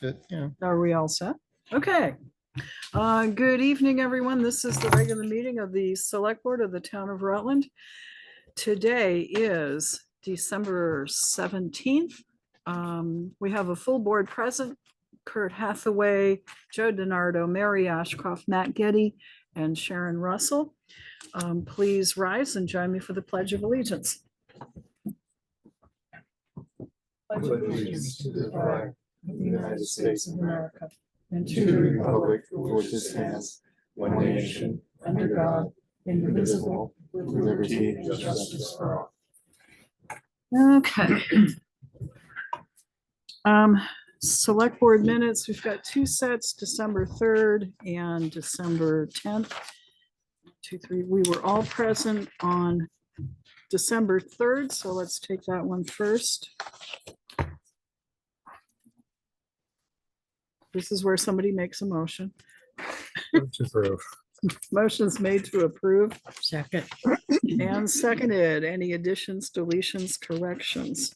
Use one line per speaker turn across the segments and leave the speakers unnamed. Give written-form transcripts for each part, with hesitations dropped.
Yeah.
Are we all set? Okay. Good evening, everyone. This is the regular meeting of the Select Board of the Town of Rutland. Today is December 17th. We have a full board present: Kurt Hathaway, Joe DiNardo, Mary Ashcroft, Matt Getty, and Sharon Russell. Please rise and join me for the Pledge of Allegiance. Pledge of allegiance to the flag of the United States of America and to the republic for which it stands, one nation, under God, indivisible, with liberty and justice for all. Okay. Select board minutes, we've got two sets, December 3rd and December 10th. 2, 3, we were all present on December 3rd, so let's take that one first. This is where somebody makes a motion. Motion's made to approve.
Second.
And seconded. Any additions, deletions, corrections?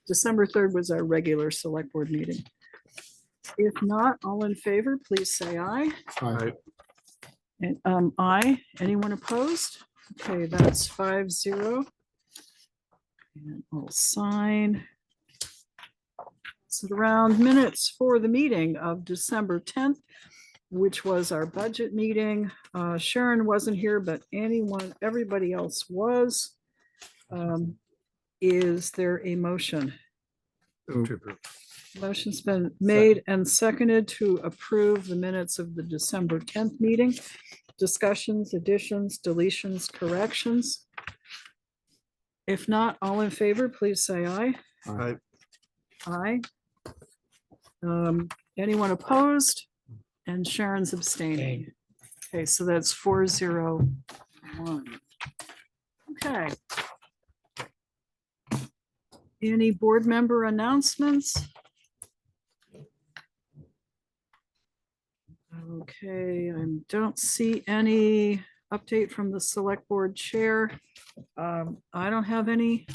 December 3rd was our regular select board meeting. If not, all in favor, please say aye.
Aye.
And aye. Anyone opposed? Okay, that's 5-0. And I'll sign. So around minutes for the meeting of December 10th, which was our budget meeting. Sharon wasn't here, but everybody else was. Is there a motion? Motion's been made and seconded to approve the minutes of the December 10th meeting. Discussions, additions, deletions, corrections. If not, all in favor, please say aye.
Aye.
Aye. Anyone opposed? And Sharon's abstaining. Okay, so that's 4-0-1. Okay. Any board member announcements? Okay, I don't see any update from the select board chair. I don't have any.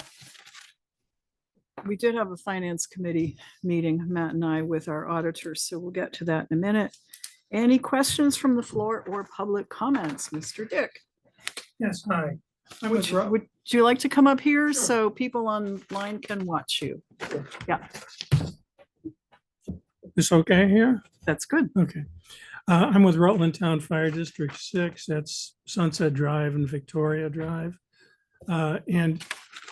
We did have a finance committee meeting, Matt and I, with our auditors, so we'll get to that in a minute. Any questions from the floor or public comments? Mr. Dick?
Yes, hi.
Would you like to come up here so people online can watch you? Yeah,
This okay here?
that's good.
Okay. I'm with Rutland Town Fire District 6. That's Sunset Drive and Victoria Drive. And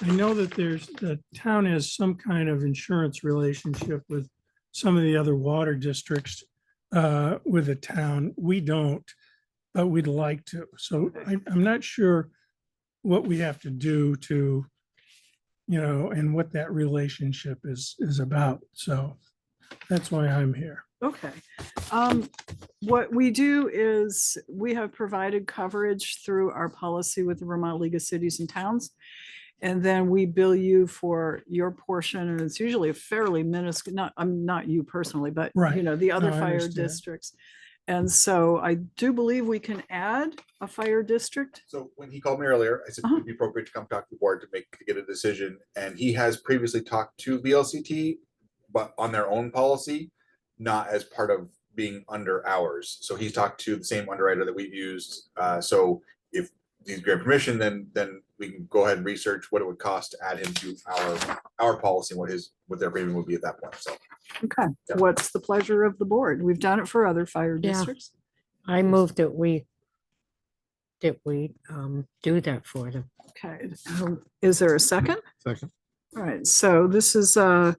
I know that the town has some kind of insurance relationship with some of the other water districts with the town. We don't, but we'd like to. So I'm not sure what we have to do to, and what that relationship is about. So that's why I'm here.
Okay. What we do is we have provided coverage through our policy with the Vermont League of Cities and Towns. And then we bill you for your portion, and it's usually a fairly minuscule, not you personally, but
Right.
The other
No, I
fire
understand.
districts. And so I do believe we can add a fire district.
So when he called me earlier, I said it would be appropriate to come talk to the board to get a decision. And he has previously talked to VLCT, but on their own policy, not as part of being under ours. So he's talked to the same underwriter that we've used. So if he's given permission, then we can go ahead and research what it would cost to add him to our policy, and what their premium would be at that point. So
Okay.
Yeah.
What's the pleasure of the board? We've done it for other fire
Yeah.
districts.
I move that we do that for them.
Okay. Is there a second?
Second.
All right. So this is a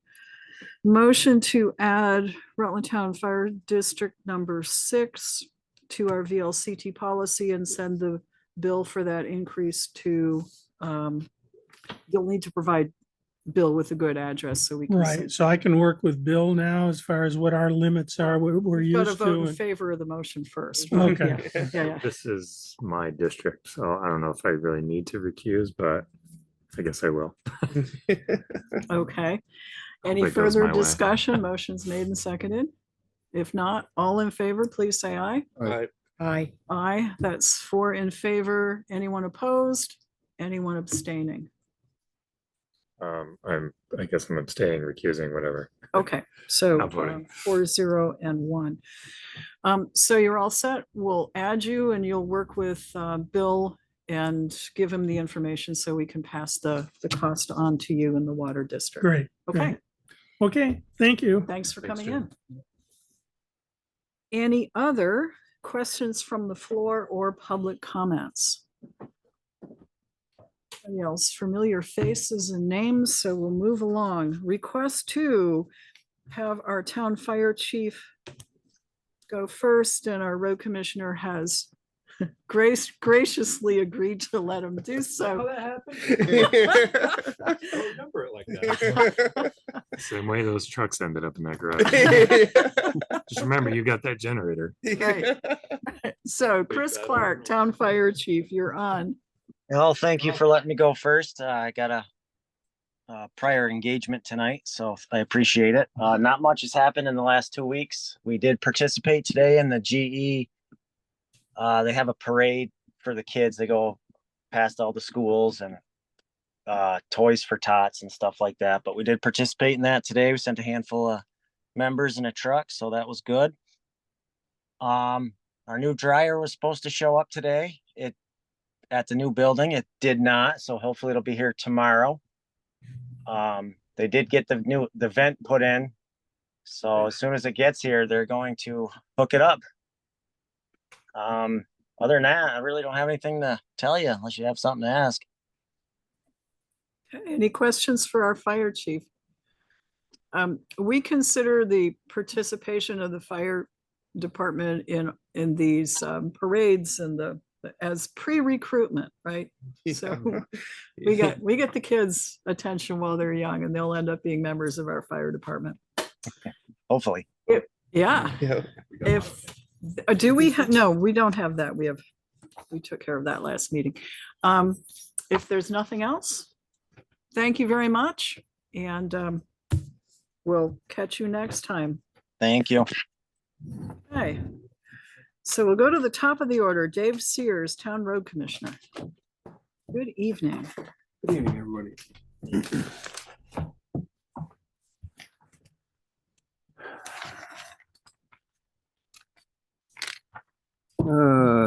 motion to add Rutland Town Fire District number 6 to our VLCT policy and send the bill for that increase to, you'll need to provide Bill with a good address so we can.
Right. So I can work with Bill now as far as what our limits are, we're
Got to
used
vote
to.
in
and-
favor of the motion first.
Okay.
Yeah.
This is my district, so I don't know if I really need to recuse, but I guess I will.
Okay. Any
Hopefully it goes
further
my way.
discussion? Motion's made and seconded. If not, all in favor, please say aye.
Aye.
Aye, that's 4 in favor. Anyone opposed? Anyone abstaining?
I guess I'm abstaining, recusing, whatever.
Okay, so
Not voting.
4-0 and 1. So you're all set. We'll add you and you'll work with Bill and give him the information so we can pass the cost on to you in the water district.
Great.
Okay,
great. Okay, thank you.
thanks for
Thanks,
coming
Jim.
in. Any other questions from the floor or public comments? Anybody else? Familiar faces and names, so we'll move along. Request to have our town fire chief go first, and our road commissioner has graciously agreed to let him do so.
Remember it like that.
Same way those trucks ended up in that garage. Just remember, you got that generator.
Right. So Chris Clark, town fire chief, you're on.
Well, thank you for letting me go first. I got a prior engagement tonight, so I appreciate it. Not much has happened in the last 2 weeks. We did participate today in the GE. They have a parade for the kids. They go past all the schools and toys for tots and stuff like that. But we did participate in that today. We sent a handful of members in a truck, so that was good. Our new dryer was supposed to show up today. At the new building, it did not, so hopefully it'll be here tomorrow. They did get the vent put in, so as soon as it gets here, they're going to hook it up. Other than that, I really don't have anything to tell you unless you have something to ask.
Any questions for our fire chief? We consider the participation of the fire department in these parades and as pre-recruitment, right? So we get the kids' attention while they're young, and they'll end up being members of our fire department.
Hopefully.
Yeah. If do we no, we don't have that. We took care of that last meeting. If there's nothing else, thank you very much, and we'll catch you next time.
Thank you.
Okay. So we'll go to the top of the order. Dave Sears, Town Road Commissioner. Good evening.
Good evening, everybody.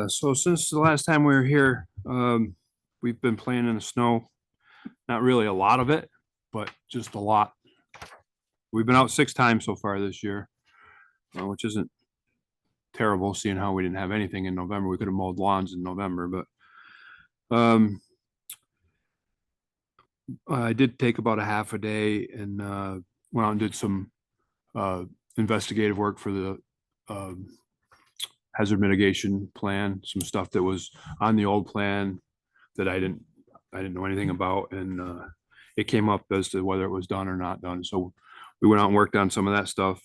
So since the last time we were here, we've been playing in the snow. Not really a lot of it, but just a lot. We've been out 6 times so far this year, which isn't terrible, seeing how we didn't have anything in November. We could have mowed lawns in November, but I did take about a half a day and went out and did some investigative work for the hazard mitigation plan, some stuff that was on the old plan that I didn't know anything about, and it came up as to whether it was done or not done. So we went out and worked on some of that stuff.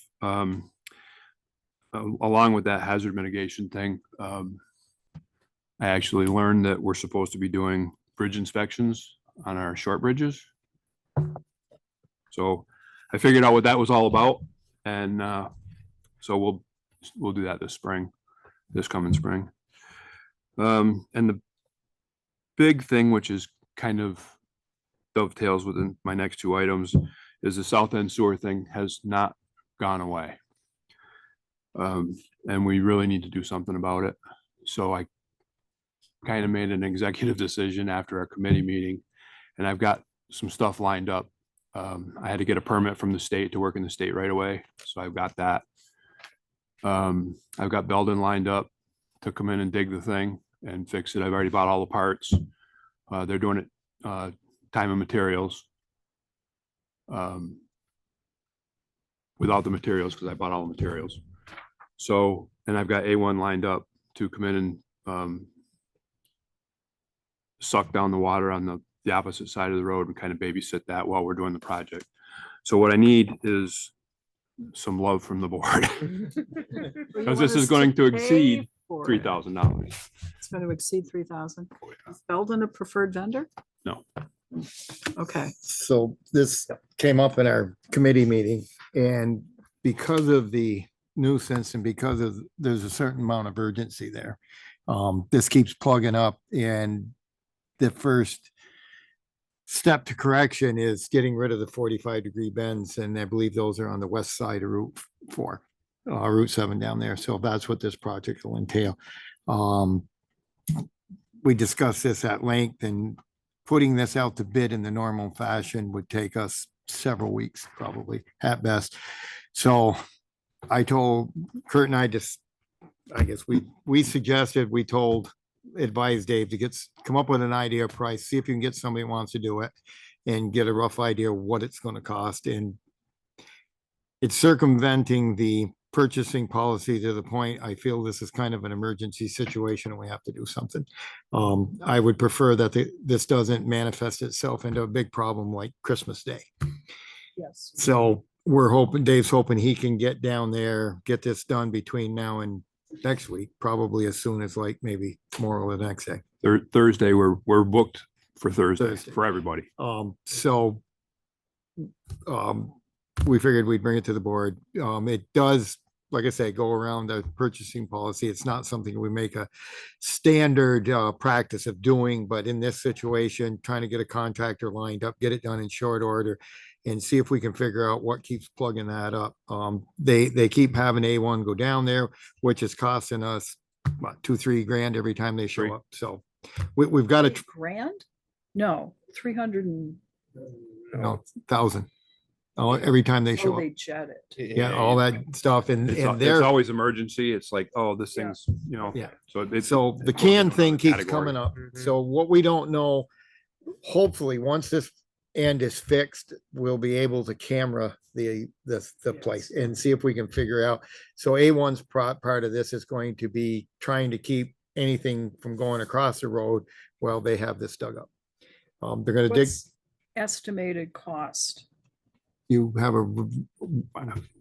Along with that hazard mitigation thing, I actually learned that we're supposed to be doing bridge inspections on our short bridges. So I figured out what that was all about, and so we'll do that this coming spring. And the big thing, which is kind of dovetails within my next 2 items, is the south end sewer thing has not gone away. And we really need to do something about it. So I kind of made an executive decision after our committee meeting, and I've got some stuff lined up. I had to get a permit from the state to work in the state right away, so I've got that. I've got Belden lined up to come in and dig the thing and fix it. I've already bought all the parts. They're doing it time and materials without the materials, because I bought all the materials. So, and I've got A1 lined up to come in and suck down the water on the opposite side of the road and kind of babysit that while we're doing the project. So what I need is some love from the board. Because this is going to exceed $3,000.
It's going to exceed 3,000. Is Belden a preferred vendor?
No.
Okay.
So this came up in our committee meeting, and because of the nuisance and because of there's a certain amount of urgency there, this keeps plugging up, and the first step to correction is getting rid of the 45-degree bends, and I believe those are on the west side of Route 7 down there. So that's what this project will entail. We discussed this at length, and putting this out to bid in the normal fashion would take us several weeks, probably at best. So I told Kurt and I guess we advised Dave to come up with an idea of price, see if you can get somebody who wants to do it and get a rough idea of what it's going to cost. And it's circumventing the purchasing policy to the point I feel this is kind of an emergency situation and we have to do something. I would prefer that this doesn't manifest itself into a big problem like Christmas Day.
Yes.
So Dave's hoping he can get down there, get this done between now and next week, probably as soon as like maybe tomorrow or the next day.
Thursday, we're booked for Thursday for everybody.
We figured we'd bring it to the board. It does, like I say, go around the purchasing policy. It's not something we make a standard practice of doing, but in this situation, trying to get a contractor lined up, get it done in short order, and see if we can figure out what keeps plugging that up. They keep having A1 go down there, which is costing us about $2-3 grand every time they show up. So we've got a
grand? No, 300 and.
1,000. Oh, every time they show
Oh,
up.
they jet it.
Yeah, all that stuff. And
It's
they're,
always emergency. It's like, oh, this thing's,
Yeah.
So it's.
so the
it goes in
can
another
thing keeps
category.
coming up. So what we don't know, hopefully, once this end is fixed, we'll be able to camera the place and see if we can figure out. So A1's part of this is going to be trying to keep anything from going across the road while they have this dug up. They're gonna dig.
What's estimated cost?
You have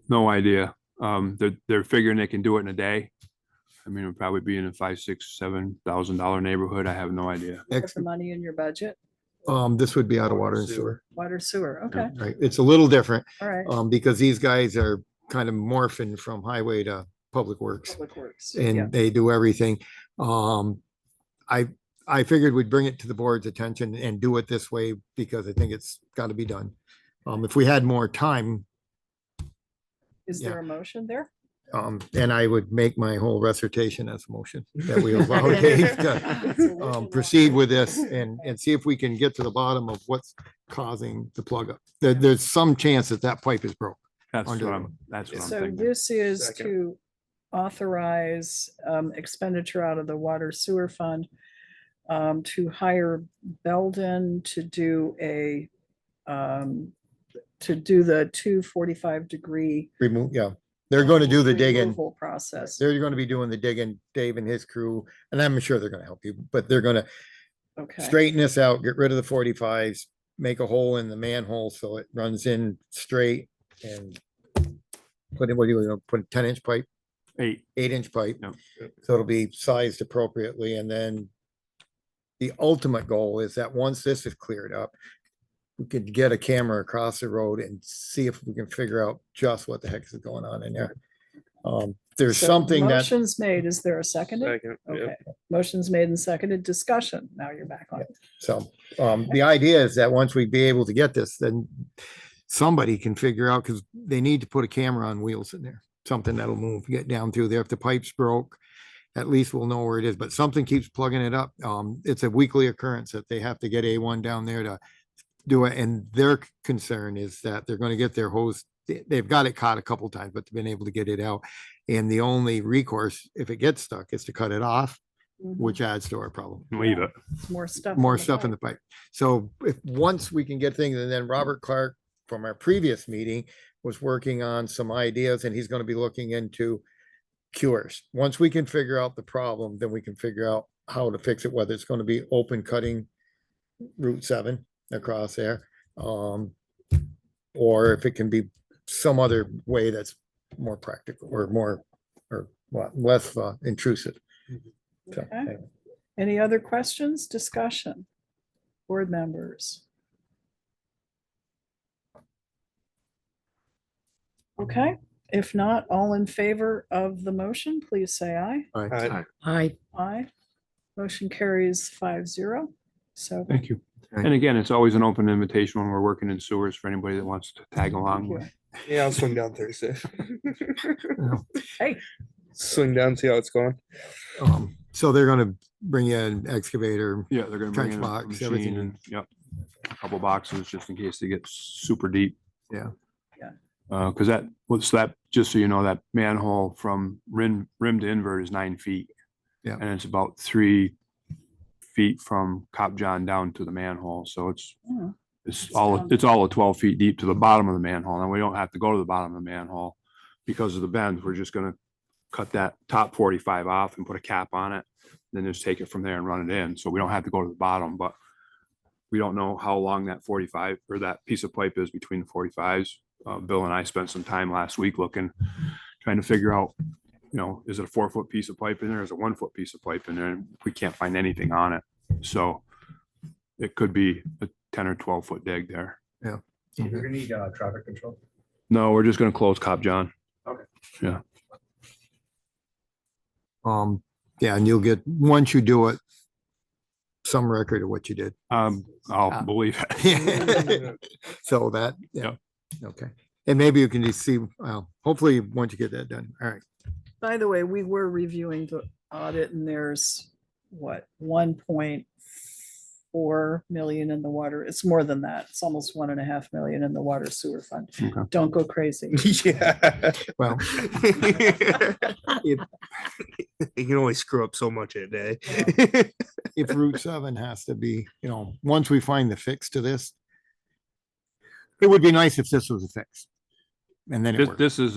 No idea. They're figuring they can do it in a day. I mean, it'll probably be in a $5,000-$7,000 neighborhood. I have no idea.
Put the money in your budget?
this would be out of water and sewer.
Water sewer, okay,
Right, it's a little different,
all right.
because these guys are kind of morphing from highway to public works,
Public Works, yeah.
and they do everything. I figured we'd bring it to the board's attention and do it this way because I think it's got to be done. If we had more time,
Is there a motion there?
and I would make my whole recitation as a motion that we allow Dave to proceed with this and see if we can get to the bottom of what's causing the plug up. There's some chance that pipe is broke.
That's what
Under-
I'm
So
thinking.
this is
Second.
to authorize expenditure out of the water sewer fund to hire Belden to do the 245-degree.
Remove, yeah, they're going to do the digging.
removal process.
They're going to be doing the digging, Dave and his crew, and I'm sure they're going to help you, but they're going to
Okay,
straighten this out, get rid of the 45s, make a hole in the manhole so it runs in straight and put in, what do you know, put a 10-inch pipe, 8-inch pipe.
Yep.
So it'll be sized appropriately. And then the ultimate goal is that once this is cleared up, we could get a camera across the road and see if we can figure out just what the heck is going on in there. There's
so
something that,
motion's made. Is there a second? Okay, motion's made and seconded. Discussion. Now you're back on.
so, the idea is that once we be able to get this, then somebody can figure out, because they need to put a camera on wheels in there, something that'll move, get down through there. If the pipe's broke, at least we'll know where it is, but something keeps plugging it up. It's a weekly occurrence that they have to get A1 down there to do it. And their concern is that they're going to get their hose. They've got it caught a couple times, but they've been able to get it out. And the only recourse, if it gets stuck, is to cut it off,
Mhm.
which adds to our problem.
Leave it.
More stuff.
More
in the
stuff in
pipe.
the pipe. So once we can get things, and then Robert Clark from our previous meeting was working on some ideas, and he's going to be looking into cures. Once we can figure out the problem, then we can figure out how to fix it, whether it's going to be open cutting Route 7 across there, or if it can be some other way that's more practical or less intrusive. So,
Okay.
anyway.
Any other questions, discussion? Board members? Okay, if not, all in favor of the motion, please say aye.
All right.
I,
Aye. Motion carries 5-0. So.
Thank you.
Right.
And again, it's always an open invitation when we're working in sewers for anybody that wants to tag along
you.
with.
Yeah, I'll swing down Thursday.
Hey,
Swing down, see how it's going.
So they're gonna bring you an excavator.
Yeah, they're gonna bring
Trench
in a
box,
machine
everything.
and, yep, a couple boxes just in case they get super deep.
Yeah.
Yeah.
Cause what's that, just so you know, that manhole from rim to invert is 9 feet.
Yeah.
And it's about 3 feet from Cop John down to the manhole. So
oh,
it's all of 12 feet deep to the bottom of the manhole. And we don't have to go to the bottom of the manhole because of the bends. We're just gonna cut that top 45 off and put a cap on it. Then just take it from there and run it in. So we don't have to go to the bottom, but we don't know how long that 45 or that piece of pipe is between the 45s. Bill and I spent some time last week trying to figure out, is it a 4-foot piece of pipe in there? Is it a 1-foot piece of pipe in there? And we can't find anything on it. So it could be a 10 or 12-foot dig there.
You're gonna need traffic control.
No, we're just gonna close Cop John.
Okay.
Yeah.
Yeah, and you'll get, once you do it, some record of what you did.
I'll believe it.
So that, yeah, okay. And maybe you can just see, well, hopefully, once you get that done, all right.
by the way, we were reviewing the audit and there's what, 1.4 million in the water. It's more than that. It's almost 1.5 million in the water sewer fund.
Okay.
Don't go crazy.
Yeah.
Well,
You can only screw up so much a day.
if Route 7 has to be, once we find the fix to this, it would be nice if this was a fix. And then it worked.
This is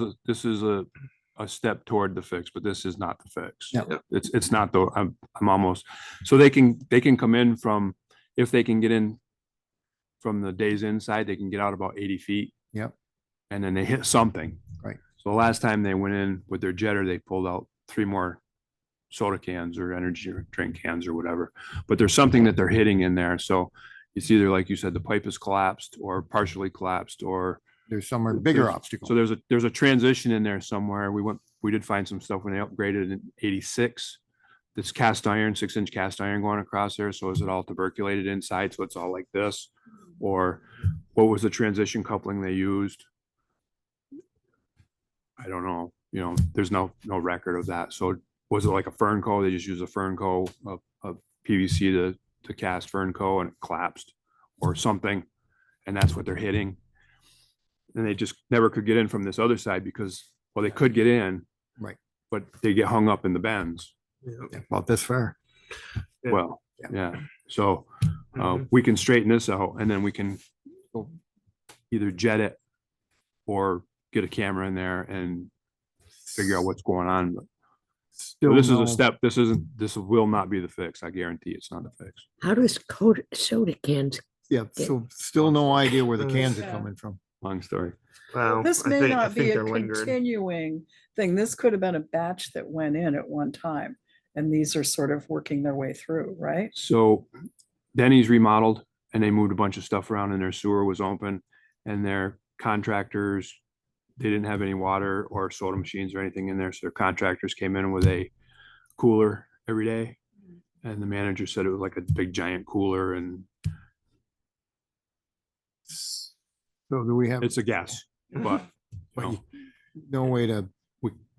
a step toward the fix, but this is not the fix.
Yeah.
It's not though. I'm almost, so they can come in from, if they can get in from the days inside, they can get out about 80 feet.
Yep.
And then they hit something.
Right.
So the last time they went in with their jetter, they pulled out 3 more soda cans or energy drink cans or whatever, but there's something that they're hitting in there. So it's either, like you said, the pipe is collapsed or partially collapsed, or
There's somewhere bigger
there's-
obstacle.
So there's a transition in there somewhere. We did find some stuff when they upgraded in 86. This cast iron, 6-inch cast iron going across there. So is it all tuberculated inside? So it's all like this, or what was the transition coupling they used? I don't know. There's no record of that. So was it like a Fernco? They just used a Fernco of PVC to cast Fernco and it collapsed or something. And that's what they're hitting. And they just never could get in from this other side because, well, they could get in.
Right.
But they get hung up in the bends.
Yeah, about this far.
Yeah.
Well,
Yeah.
yeah. So
Mhm.
we can straighten this out and then we can either jet it or get a camera in there and figure out what's going on. But
Still
this is
no-
a step. This will not be the fix. I guarantee it's not the fix.
How does soda cans?
Yeah, so still no idea where the cans are
Yeah.
coming from.
Long story.
Wow.
This
I
may
think- I
not
think
be a
they're lingering.
continuing thing. This could have been a batch that went in at one time. And these are sort of working their way through, right?
So Denny's remodeled and they moved a bunch of stuff around and their sewer was open and their contractors, they didn't have any water or soda machines or anything in there. So their contractors came in with a cooler every day. And the manager said it was like a big giant cooler and
So do we have
it's a guess, but
but
no,
no way to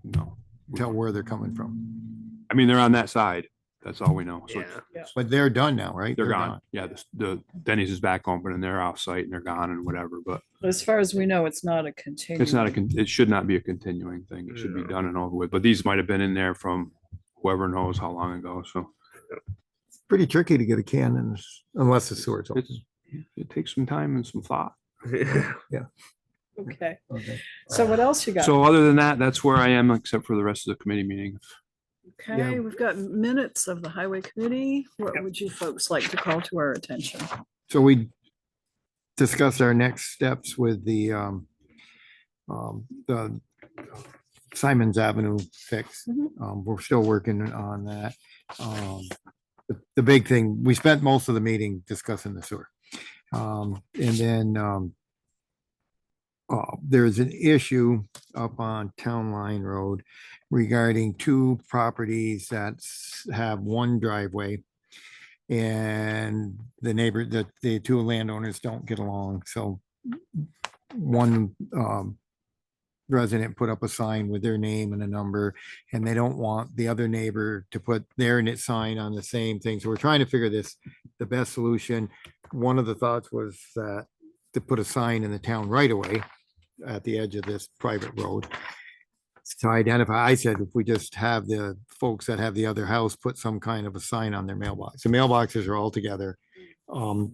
no.
tell where they're coming from?
I mean, they're on that side. That's all we know. So
Yeah.
But they're done now, right?
they're gone. Yeah, the Denny's is back open and they're off site and they're gone and whatever, but
As far as we know, it's not a continuing.
it's not it should not be a continuing thing. It should be
No.
done and over with. But these might have been in there from whoever knows how long ago. So
It's pretty tricky to get a can in this, unless the sewer's open.
it takes some time and some thought.
Okay.
Okay.
So what else you got?
So other than that, that's where I am, except for the rest of the committee meeting.
Okay, we've got minutes of the highway committee. What would you folks like to call to our attention?
So we discussed our next steps with the Simons Avenue fix.
Mhm.
We're still working on that. The big thing, we spent most of the meeting discussing the sewer. And then there's an issue up on Town Line Road regarding 2 properties that have one driveway. and the two landowners don't get along. So one resident put up a sign with their name and a number, and they don't want the other neighbor to put their sign on the same thing. So we're trying to figure the best solution. One of the thoughts was that to put a sign in the town right away at the edge of this private road to identify. I said, if we just have the folks that have the other house put some kind of a sign on their mailbox. The mailboxes are all together.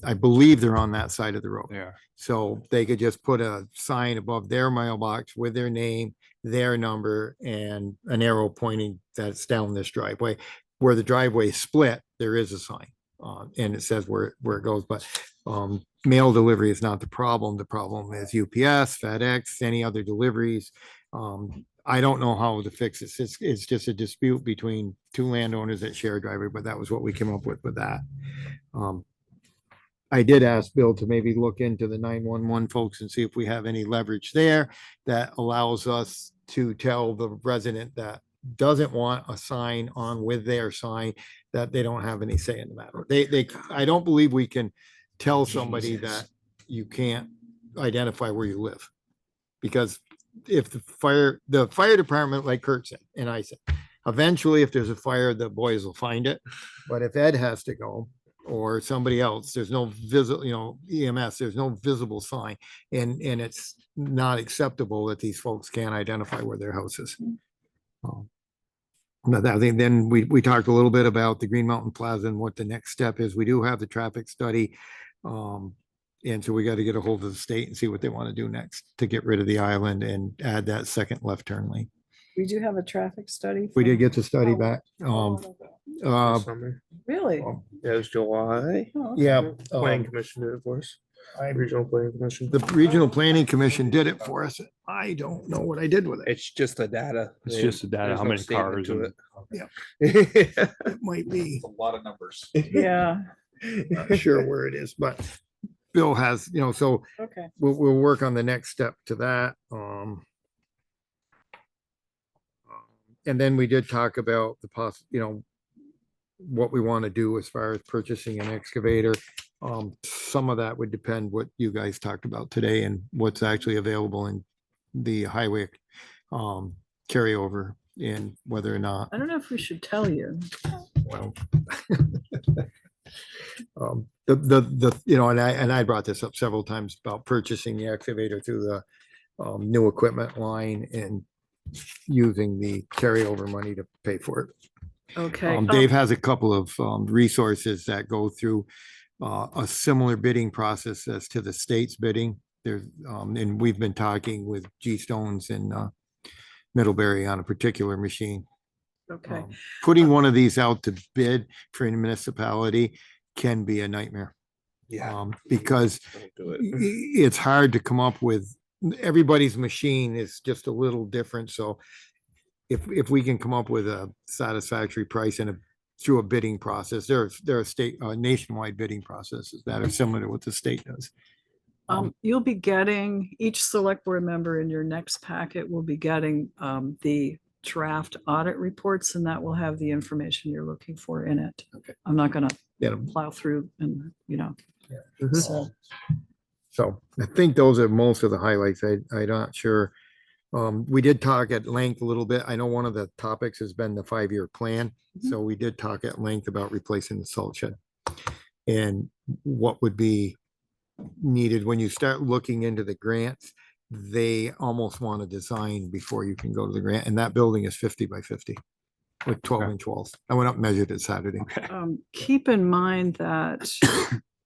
I believe they're on that side of the road.
Yeah.
So they could just put a sign above their mailbox with their name, their number, and an arrow pointing that it's down this driveway. Where the driveway is split, there is a sign, and it says where it goes, but mail delivery is not the problem. The problem is UPS, FedEx, any other deliveries. I don't know how to fix it. It's just a dispute between two landowners that share a driveway, but that was what we came up with that. I did ask Bill to maybe look into the 911 folks and see if we have any leverage there that allows us to tell the resident that doesn't want a sign on with their sign that they don't have any say in the matter. I don't believe we can tell somebody that you can't identify where you live. Because if the fire department, like Kurt said, and I said, eventually if there's a fire, the boys will find it. But if Ed has to go, or somebody else, there's no visible, EMS, there's no visible sign. And it's not acceptable that these folks can't identify where their house is. But I think then we talked a little bit about the Green Mountain Plaza and what the next step is. We do have the traffic study. And so we got to get a hold of the state and see what they want to do next to get rid of the island and add that second left turn lane.
We do have a traffic study.
We did
from-
get the study
Oh,
back.
Summer.
Really?
Yeah, it was July.
Oh, okay.
Yeah.
Planning Commission did it for us. Regional Planning Commission.
The Regional Planning Commission did it for us. I don't know what I did with it.
It's just the data.
It's just the data,
There's
how
no
many
statement
cars
to
and-
it.
It might be,
A lot of numbers.
Yeah,
not sure where it is, but Bill has, so
okay.
we'll work on the next step to that. And then we did talk about what we want to do as far as purchasing an excavator. Some of that would depend what you guys talked about today and what's actually available in the highway carryover and whether or not.
I don't know if we should tell you.
Well, and I brought this up several times about purchasing the excavator through the new equipment line and using the carryover money to pay for it.
Okay.
Dave has a couple of resources that go through a similar bidding process as to the state's bidding. There's and we've been talking with G Stones and Middlebury on a particular machine.
Okay.
Putting one of these out to bid for a municipality can be a nightmare.
Yeah.
Because
Don't do it.
it's hard to come up with, everybody's machine is just a little different. So if we can come up with a satisfactory price and through a bidding process, there are state nationwide bidding processes that are similar to what the state does.
You'll be getting, each select board member in your next packet will be getting the draft audit reports, and that will have the information you're looking for in it.
Okay.
I'm not gonna
Yeah.
plow through and,
Mhm.
so,
I think those are most of the highlights. I'm not sure. We did talk at length a little bit. I know one of the topics has been the 5-year plan. So we did talk at length about replacing the salt shed and what would be needed when you start looking into the grants. They almost want a design before you can go to the grant, and that building is 50 by 50 with 12-inch walls. I went up and measured it Saturday.
keep in mind that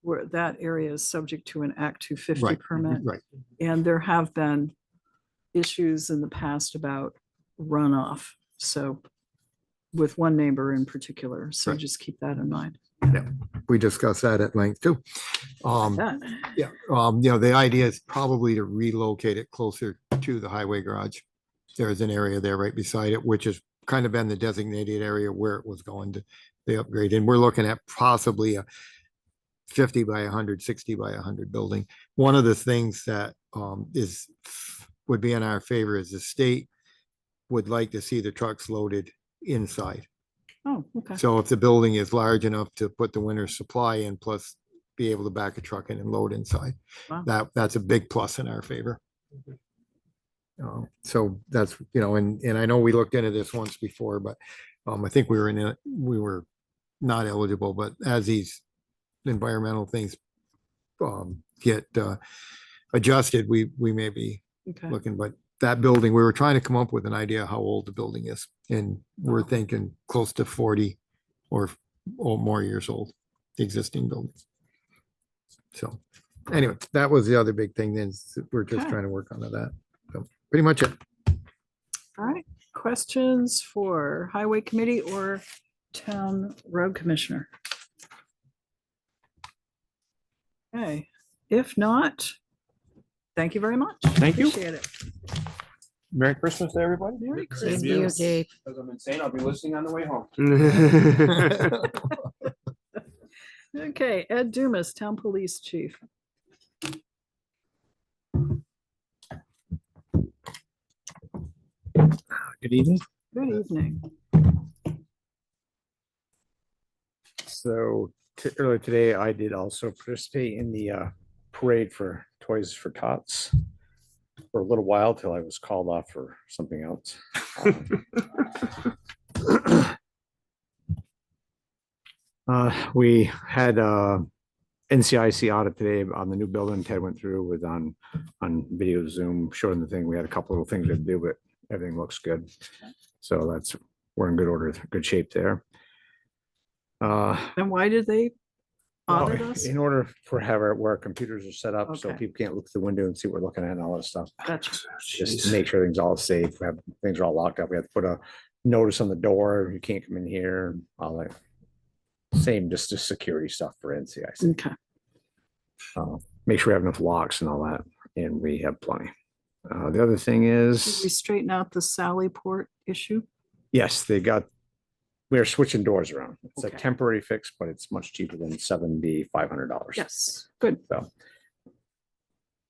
where that area is subject to an Act 250
Right,
permit.
right.
And there have been issues in the past about runoff. So with one neighbor in particular, so
Right.
just keep that in mind.
We discussed that at length too.
That-
Yeah, the idea is probably to relocate it closer to the highway garage. There's an area there right beside it, which has kind of been the designated area where it was going to the upgrade. And we're looking at possibly a 50 by 100, 60 by 100 building. One of the things that would be in our favor is the state would like to see the trucks loaded inside.
Oh, okay.
So if the building is large enough to put the winter supply in, plus be able to back a truck in and load inside,
Wow.
that's a big plus in our favor. So that's, and I know we looked into this once before, but I think we were not eligible, but as these environmental things get adjusted, we may be
Okay.
looking, but that building, we were trying to come up with an idea how old the building is, and we're
Wow.
thinking close to 40 or more years old, the existing buildings. So anyway, that was the other big thing, then we're just
Okay.
trying to work on that. So pretty much it.
All right. Questions for Highway Committee or Town Road Commissioner? Okay, if not, thank you very much.
Thank you.
Appreciate it.
Merry Christmas to everybody.
Merry
Same to you,
Christmas.
Dave.
As I'm insane, I'll be listening on the way home.
Okay, Ed Dumas, Town Police Chief.
Good evening.
Good evening.
So earlier today, I did also participate in the parade for Toys for Tots for a little while till I was called off for something else. We had NCIC audit today on the new building. Ted went through with on video Zoom, showing the thing. We had a couple little things to do, but everything looks good. So we're in good order, good shape there.
And why did they audit us?
In order for where our computers are set up, so
Okay.
people can't look through the window and see what we're looking at and all that stuff.
Gotcha.
Just to make sure everything's all safe. Things are all locked up. We have to put a notice on the door. You can't come in here. All that. Same, just security stuff for NCIC.
Okay.
Make sure we have enough locks and all that, and we have plenty. The other thing
Did we
is,
straighten out the Sally Port issue?
yes, we're switching doors around. It's a
Okay.
temporary fix, but it's much cheaper than $7,500.
Yes, good.
So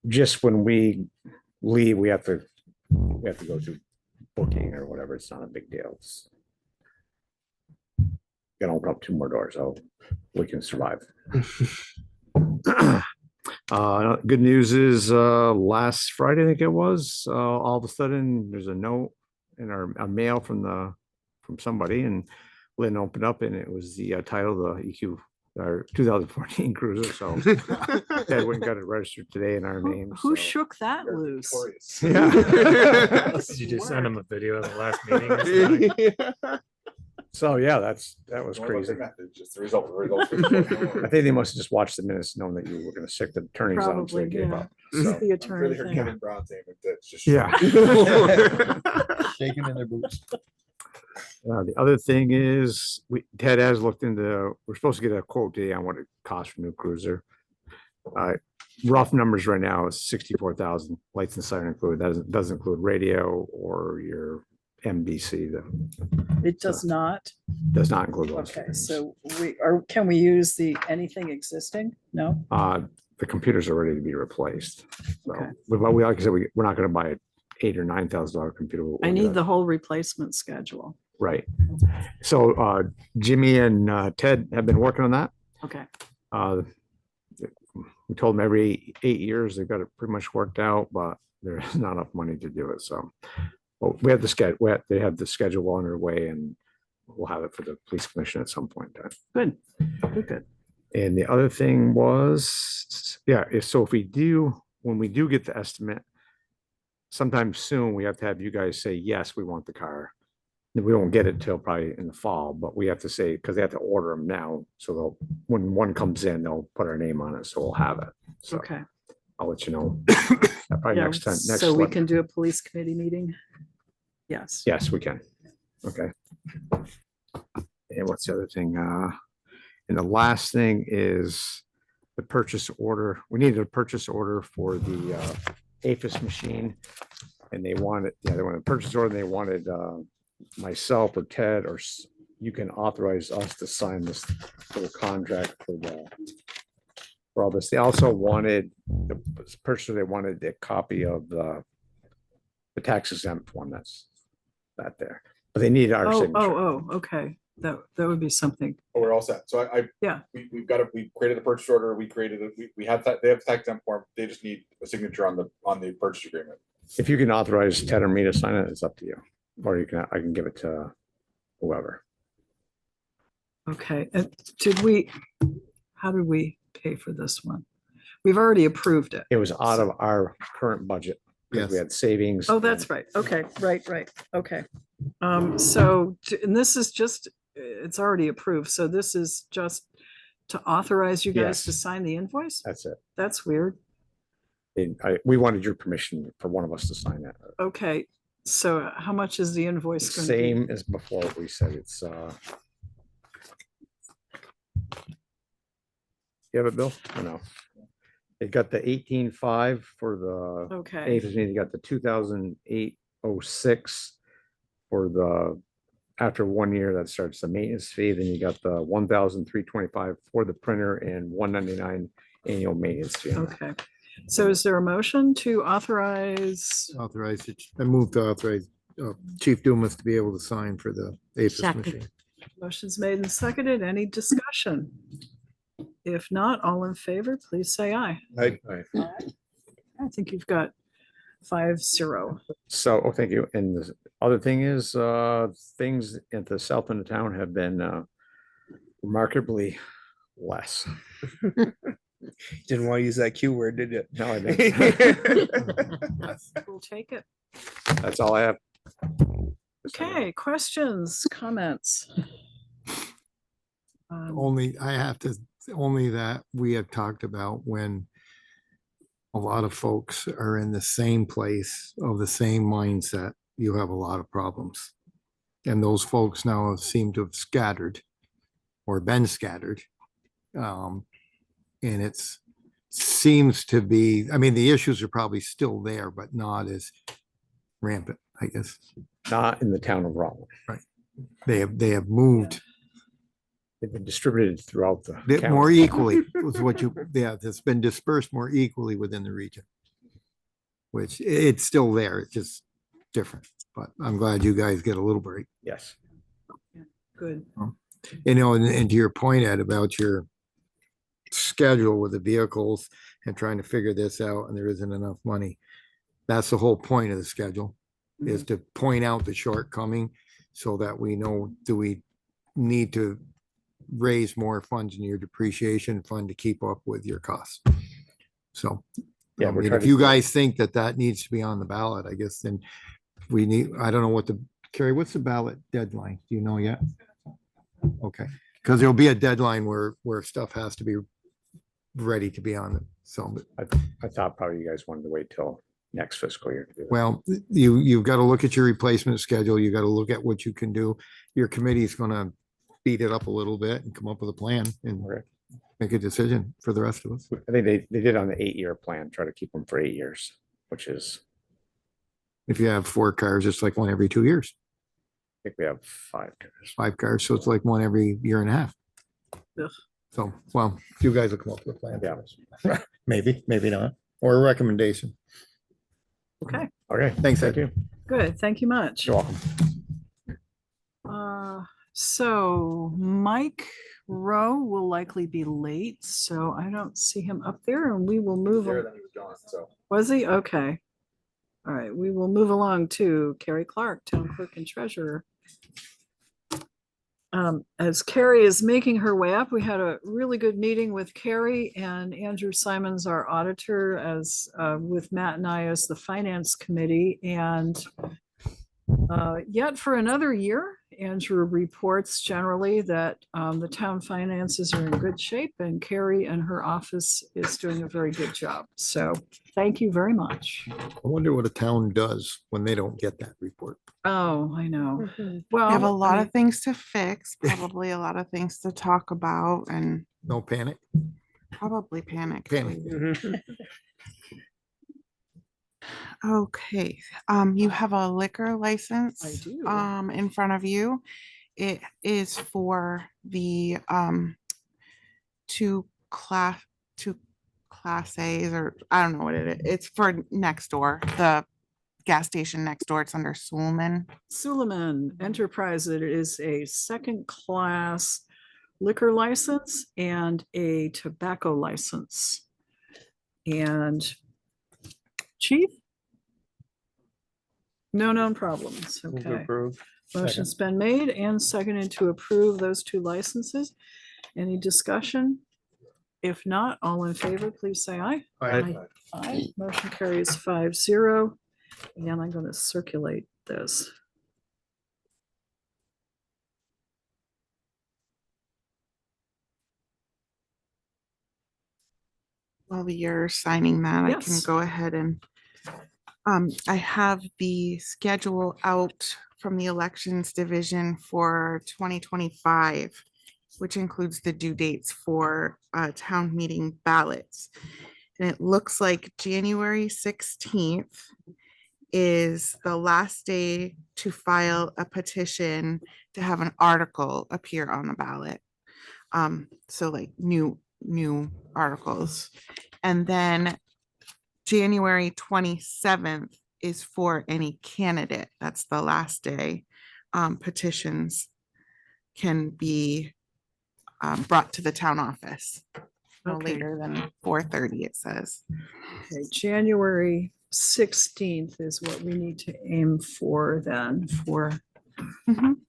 just when we leave, we have to go through booking or whatever. It's not a big deal. It's gonna open up 2 more doors, so we can survive. Good news is last Friday, I think it was, all of a sudden there's a note in a mail from somebody, and Lynn opened up and it was the title of the EQ, our 2014 Cruiser. So Ted went and got it registered today in our name.
Who
so-
shook that loose?
Yeah.
Did you just send him a video of the last meeting? or something?
So yeah, that was crazy.
Just the result.
I think they must have just watched the minutes knowing that you were gonna stick the attorneys on, so they
Probably,
gave
yeah.
up.
It's
So,
the attorney thing.
Kevin Brown saying that's just.
yeah.
Shaking in their boots.
The other thing is, Ted has looked into, we're supposed to get a quote today on what it costs for a new cruiser. Rough numbers right now is 64,000, lights and siren included. That doesn't include radio or your MBC.
It does not.
Does not include those.
Okay,
things.
so can we use anything existing? No?
The computers are ready to be replaced. So,
Okay.
like I said, we're not gonna buy an $8,000 or $9,000 computer.
I need the whole replacement schedule.
Right. So Jimmy and Ted have been working on that.
Okay,
We told them every 8 years, they've got it pretty much worked out, but there's not enough money to do it. So well, we have the schedule, they have the schedule on their way, and we'll have it for the police commission at some point in time.
good, good.
And the other thing was, so when we do get the estimate, sometime soon, we have to have you guys say, yes, we want the car. We won't get it till probably in the fall, but we have to say, because they have to order them now. So when one comes in, they'll put our name on it. So we'll have it. So
Okay.
I'll let you know. Probably
Yeah,
next time. Next
so we
select-
can do a police committee meeting? Yes.
Yes, we can. Okay. And what's the other thing? And the last thing is the purchase order. We needed a purchase order for the APHIS machine. And they wanted a purchase order. And they wanted myself or Ted, or you can authorize us to sign this little contract for all this. They also wanted the purchaser, they wanted a copy of the tax exempt one that's that there, but they need our signature.
Okay. that would be something.
But we're all set. So
Yeah.
we created a purchase order. We have that, they have tax exempt form. They just need a signature on the purchase agreement.
If you can authorize Ted or me to sign it, it's up to you. Or I can give it to whoever.
Okay, and how did we pay for this one? We've already approved it.
It was out of our current budget. Because we
Yes.
had savings.
Oh, that's right. Okay, right. Okay. So, and this is just, it's already approved. So this is just to authorize you guys to
Yes.
sign the invoice?
That's it.
That's weird.
We wanted your permission for one of us to sign that.
Okay, so how much is the invoice going to be?
Same as before, we said it's, you have it, Bill? I know. It got the 18.5 for the
Okay,
you got the 2008-06 for the, after 1 year, that starts the maintenance fee, then you got the 1,325 for the printer and 199 annual maintenance fee. on that.
okay. So is there a motion to authorize?
Authorize it. I move to authorize Chief Dumas to be able to sign for the APIS
Second.
machine.
Motion's made and seconded. Any discussion? If not, all in favor, please say aye.
I
I think you've got 5-0.
So, thank you. And the other thing is, things at the south end of town have been remarkably less.
Didn't want to use that Q word, did you?
No, I didn't.
We'll take it.
That's all I have.
Okay, questions, comments?
Only that we have talked about when a lot of folks are in the same place of the same mindset, you have a lot of problems. And those folks now seem to have scattered or been scattered. And seems to be, I mean, the issues are probably still there, but not as rampant, I guess.
Not in the town of Rutland.
They have moved
They've been distributed throughout the
bit
county.
more equally was what it's been dispersed more equally within the region. Which it's still there, it's just different, but I'm glad you guys get a little break.
Yes.
Good.
You know, and to your point, Ed, about your schedule with the vehicles and trying to figure this out and there isn't enough money. That's the whole point of the schedule, is to point out the shortcoming so that we know, do we need to raise more funds in your depreciation fund to keep up with your costs? So,
Yeah,
I
we're
mean,
trying
if
to-
you guys think that needs to be on the ballot, I guess then we need, I don't know what Kari, what's the ballot deadline? Do you know yet? Okay, because there'll be a deadline where stuff has to be ready to be on it. So,
I thought probably you guys wanted to wait till next fiscal year to do that.
well, you've got to look at your replacement schedule. You got to look at what you can do. Your committee's gonna beat it up a little bit and come up with a plan and
Okay.
make a decision for the rest of us.
I think they did on the 8-year plan, try to keep them for 8 years, which is,
If you have 4 cars, it's like one every 2 years,
I think we have 5 cars.
5 cars, so it's like one every year and a half.
Ugh.
So, well, you guys will come up with a plan.
Yeah.
Maybe, maybe not, or a recommendation.
Okay,
Okay,
Thanks,
thank
Ed.
you.
good. Thank you much.
You're welcome.
So Mike Rowe will likely be late, so I don't see him up there and we will move.
There, then he was gone, so.
Was he? Okay. All right, we will move along to Kari Clark, Town Clerk and Treasurer. As Kari is making her way up, we had a really good meeting with Kari and Andrew Simons, our auditor, as with Matt and I as the Finance Committee. And yet for another year, Andrew reports generally that the town finances are in good shape and Kari and her office is doing a very good job. So thank you very much.
I wonder what a town does when they don't get that report.
Oh, I know.
Mhm.
Well,
We have a
I
lot
mean,
of things to fix, probably a lot of things to talk about and
No panic?
probably panic.
Panic.
Okay, you have a liquor license.
I do.
In front of you. It is for the, two class A's, or I don't know what it is. It's for next door, the gas station next door. It's under Suleiman.
Suleiman Enterprise, it is a second-class liquor license and a tobacco license. And Chief? No known problems,
Move to
okay.
approve.
Motion's been made and seconded to approve those two licenses. Any discussion? If not, all in favor, please say aye.
Aye.
Aye, motion carries 5-0. And I'm going to circulate this.
While you're signing that, I can
Yes.
go ahead and I have the schedule out from the elections division for 2025, which includes the due dates for town meeting ballots. And it looks like January 16th is the last day to file a petition to have an article appear on the ballot. So like new articles. And then January 27th is for any candidate. That's the last day. Petitions can be brought to the town office no
Okay.
later than 4:30, it says.
Okay, January 16th is what we need to aim for then for.
Mhm.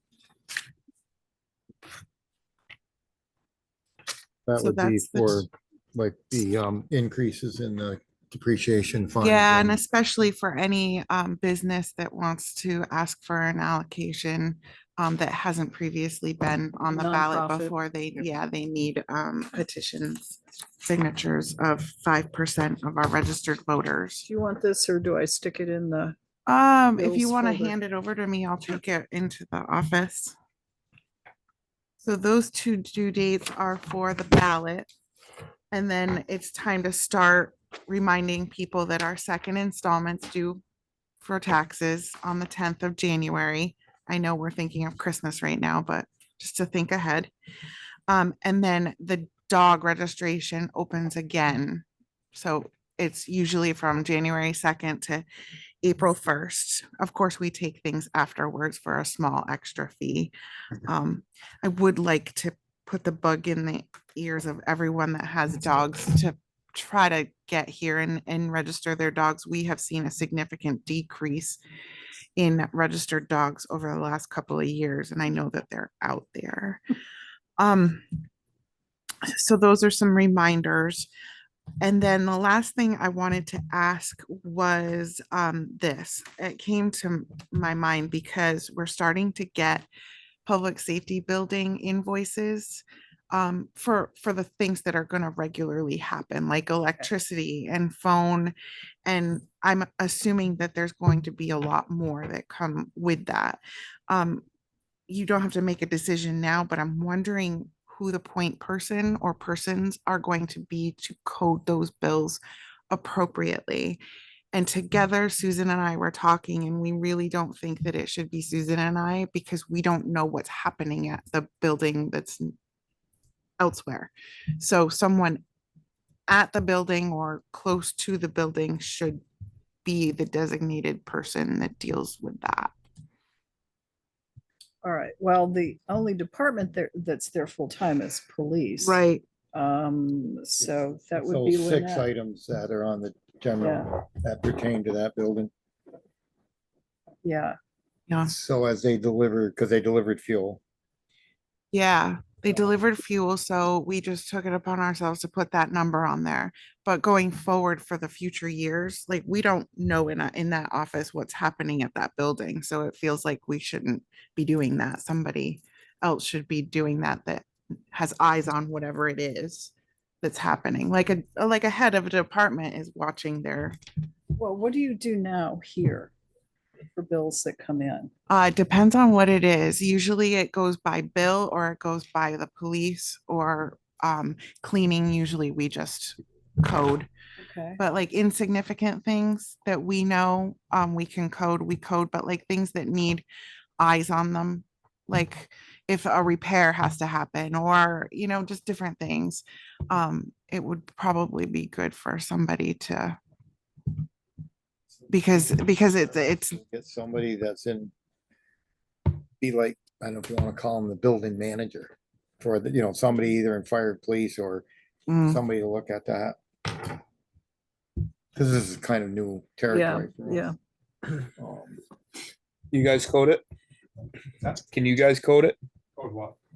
That
So
would be
that's the-
for like the increases in the depreciation fund.
Yeah, and especially for any business that wants to ask for an allocation that hasn't previously been on the ballot
Nonprofit.
before they need petitions, signatures of 5% of our registered voters.
Do you want this or do I stick it in the?
If you
Bill's
want to
folder.
hand it over to me, I'll take it into the office. So those two due dates are for the ballot. And then it's time to start reminding people that our second installment's due for taxes on the 10th of January. I know we're thinking of Christmas right now, but just to think ahead. And then the dog registration opens again. So it's usually from January 2nd to April 1st. Of course, we take things afterwards for a small extra fee. I would like to put the bug in the ears of everyone that has dogs to try to get here and register their dogs. We have seen a significant decrease in registered dogs over the last couple of years, and I know that they're out there. So those are some reminders. And then the last thing I wanted to ask was this. It came to my mind because we're starting to get public safety building invoices for the things that are going to regularly happen, like electricity and phone. And I'm assuming that there's going to be a lot more that come with that. You don't have to make a decision now, but I'm wondering who the point person or persons are going to be to code those bills appropriately. And together, Susan and I were talking, and we really don't think that it should be Susan and I because we don't know what's happening at the building that's elsewhere. So someone at the building or close to the building should be the designated person that deals with that.
All right, well, the only department there that's there full-time is police.
Right.
So that would
Those
be
6
Lynette.
items that are on the general that pertain to that building.
Yeah,
Yeah.
So as they deliver, because they delivered fuel.
Yeah, they delivered fuel, so we just took it upon ourselves to put that number on there. But going forward for the future years, like we don't know in that office what's happening at that building. So it feels like we shouldn't be doing that. Somebody else should be doing that has eyes on whatever it is that's happening. Like a head of a department is watching their.
well, what do you do now here for bills that come in?
It depends on what it is. Usually it goes by bill or it goes by the police or cleaning. Usually we just code.
Okay.
But like insignificant things that we know we can code, we code, but like things that need eyes on them, like if a repair has to happen or, just different things, it would probably be good for somebody to. because it's
Get somebody that's be like, I don't know if you want to call him the building manager for the, somebody either in fire, police, or
mm,
somebody to look at that. Cause this is kind of new territory. for us.
Yeah.
Um,
You guys code it? Can you guys code it?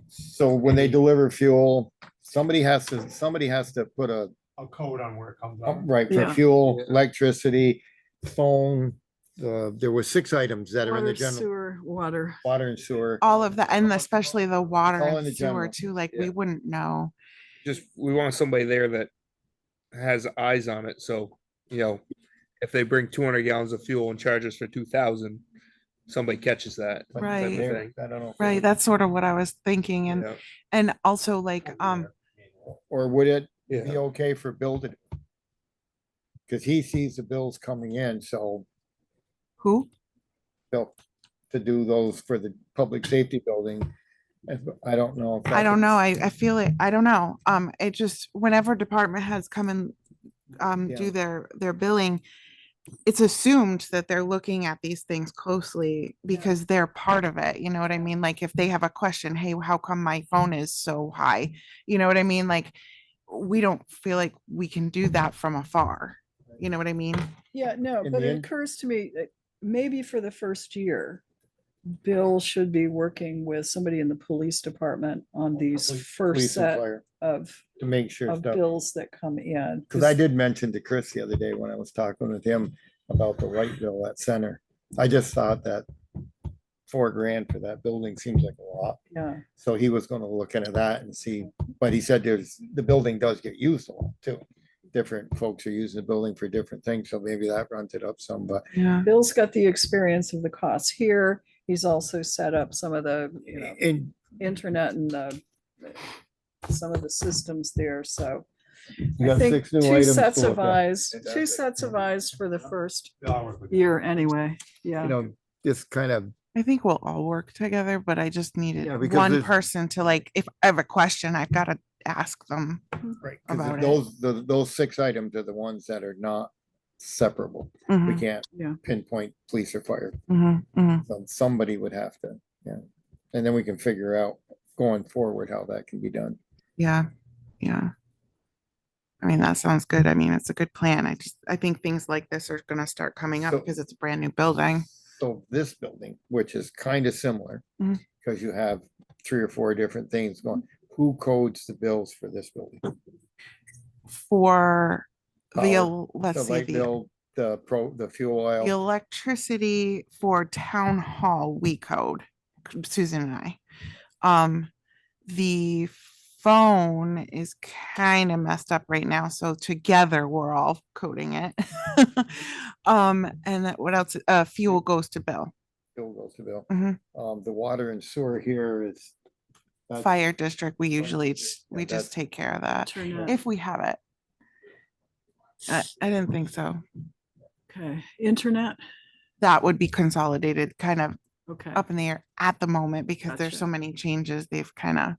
So when they deliver fuel, somebody has to put a,
code on where it comes
right, for
Yeah.
fuel, electricity, phone. There were 6 items that are in the
Water,
general,
sewer, water.
water and sewer.
all of that, and especially the water
all in
and
the
sewer
general.
too, like we
Yeah.
wouldn't know.
Just, we want somebody there that has eyes on it, so, if they bring 200 gallons of fuel and charge us for 2,000, somebody catches that.
But
Right.
type of
there,
thing.
I don't know. if
Right,
it-
that's sort of what I was thinking,
Yeah.
and also like,
Or would it be
Yeah.
okay for Bill to? Cause he sees the bills coming in, so
who?
Bill, to do those for the public safety building. I don't know. if
I don't
that's-
know, I feel it, I don't know, it just, whenever department heads come and
Yeah.
do their billing, it's assumed that they're looking at these things closely because they're part of it, you know what I mean? Like if they have a question, hey, how come my phone is so high? You know what I mean? Like, we don't feel like we can do that from afar, you know what I mean?
Yeah, no,
In
but
the
it
end-
occurs to me that maybe for the first year, Bill should be working with somebody in the police department on these
Police
first
and
set
fire,
of
to make sure stuff.
bills that come in.
Cause I did mention to Chris the other day when I was talking with him about the light bill at center. I just thought that $4,000 for that building seems like a lot.
Yeah,
So he was gonna look into that and see, but he said the building does get used a lot too. Different folks are using the building for different things, so maybe that runs it up some, but
Yeah.
Bill's got the experience of the costs here. He's also set up some of the,
and
internet and some of the systems there, so.
you
I
got
think
6 new
two
items.
sets
to
of
look at.
eyes, two
Fantastic.
sets of eyes for the first year anyway, yeah.
Just kind of,
I think we'll all work together, but I just needed
Yeah, because
one
there's-
person to, like, if I have a question, I've got to ask them.
right,
About it.
cause those 6 items are the ones that are not separable. We
Mhm,
can't
Yeah.
pinpoint police or fire.
mhm, mhm.
So somebody would have to, yeah. And then we can figure out going forward how that can be done.
Yeah, yeah. I mean, that sounds good. I mean, it's a good plan. I think things like this are gonna start coming up
So-
because it's a brand new building.
So this building, which is kind of similar,
Mhm.
because you have 3 or 4 different things going, who codes the bills for this building?
For the,
Power,
let's
The
see,
light bill, the fuel
the
oil,
electricity for town hall, we code, Susan and I. The phone is kind of messed up right now, so together we're all coding it. And what else? Fuel goes to Bill.
bill goes to bill.
Mhm.
The water and sewer here is. that's-
Fire district, we usually, we
Yeah,
just
that's-
take care of that
Internet.
if we have it. I didn't think so.
Okay, internet,
That would be consolidated kind of
okay.
up in the air at the moment because there's so
Gotcha.
many changes. They've kind of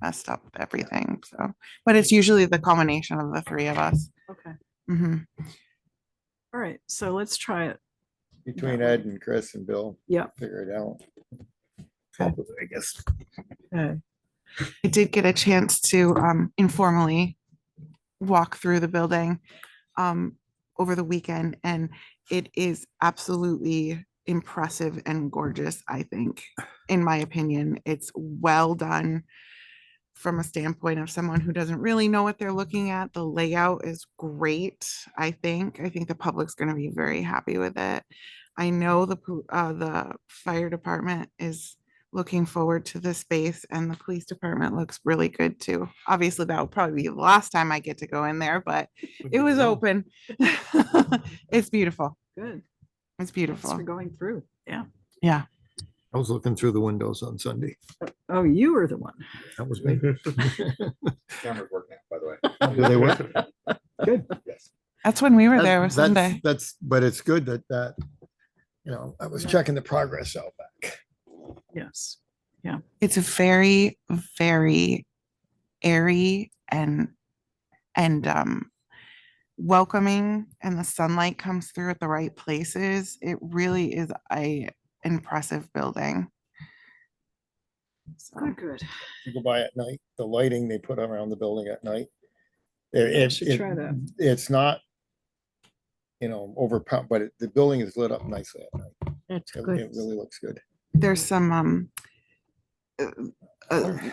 messed up everything. So, but it's usually the combination of the 3 of us.
Okay,
Mhm.
all right, so let's try it.
Between
that way.
Ed and Chris and Bill.
Yeah.
Figure it out.
Okay.
I guess.
Okay,
I did get a chance to informally walk through the building over the weekend, and it is absolutely impressive and gorgeous, I think. In my opinion, it's well done from a standpoint of someone who doesn't really know what they're looking at. The layout is great, I think. I think the public's going to be very happy with it. I know the fire department is looking forward to the space, and the police department looks really good too. Obviously, that will probably be the last time I get to go in there, but it was open. It's beautiful.
good.
It's
Thanks
beautiful.
for going through, yeah.
Yeah.
I was looking through the windows on Sunday.
Oh, you were the one.
That was me.
Cameras working, by the way.
Do they work? Good.
Yes.
That's when we were there was
That's-
Sunday.
That's, but it's good that, I was checking the progress out back.
Yes,
It's a very, very airy and welcoming and the sunlight comes through at the right places. It really is a impressive building. So,
Good.
You go by at night, the lighting they put around the building at night.
Should try that.
It's not, overpowered, but the building is lit up nicely at night.
That's
It
good.
it really looks good.
there's some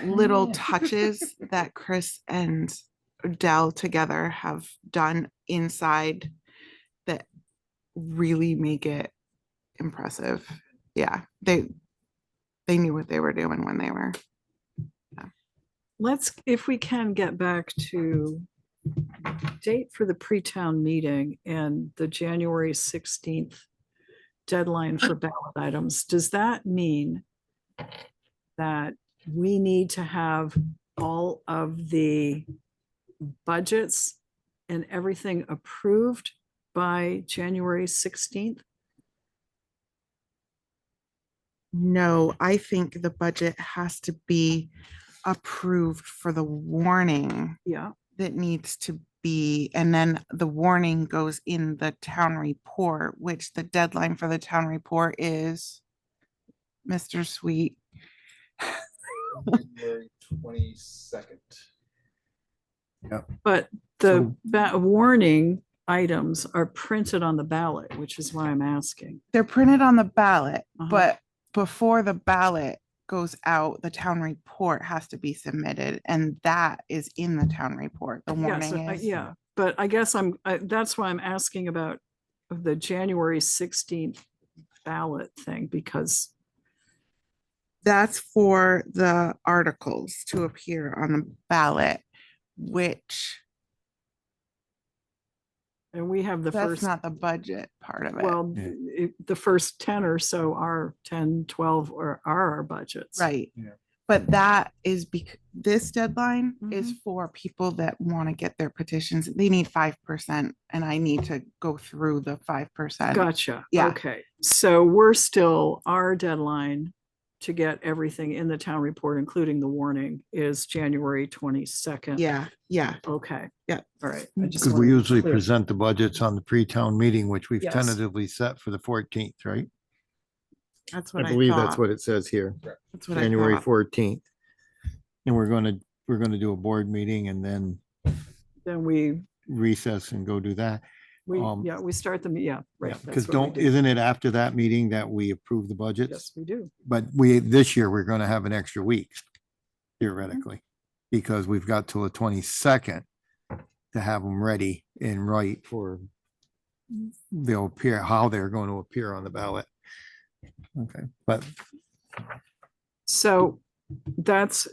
little touches that Chris and Dell together have done inside that really make it impressive. Yeah, they knew what they were doing when they were.
Let's, if we can, get back to date for the pre-town meeting and the January 16th deadline for ballot items. Does that mean that we need to have all of the budgets and everything approved by January 16th?
No, I think the budget has to be approved for the warning
Yeah,
that needs to be, and then the warning goes in the town report, which the deadline for the town report is, Mr. Sweet.
January 22nd.
but the warning items are printed on the ballot, which is why I'm asking.
They're printed on the ballot,
Uh-huh.
but before the ballot goes out, the town report has to be submitted, and that is in the town report. The
Yeah,
warning
so,
is.
yeah, but I guess that's why I'm asking about the January 16th ballot thing, because
That's for the articles to appear on the ballot, which
and we have the
that's
first,
not the budget part of it.
well, the first 10 or so are 10, 12 or are our budgets.
Right.
Yeah.
But that is because this deadline is
Mhm.
for people that want to get their petitions. They need 5%, and I need to go through the 5%.
Gotcha.
Yeah.
Okay, so we're still, our deadline to get everything in the town report, including the warning, is January 22nd.
Yeah, yeah.
Okay.
Yeah.
All right. I just
Because
wanted
we
to be
usually
clear.
present the budgets on the pre-town meeting, which we've
Yes.
tentatively set for the 14th, right?
That's what
I
I
believe that's
thought.
what it says here,
That's what I
January
thought.
14th. And we're gonna do a board meeting and then
Then we,
recess and go do that.
yeah, we start the, yeah, right. that's
Because
what we do.
isn't it after that meeting that we approve the budgets?
Yes, we do.
But this year, we're gonna have an extra week theoretically, because we've got till the 22nd to have them ready and right for they'll appear, how they're going to appear on the ballot. Okay, but
So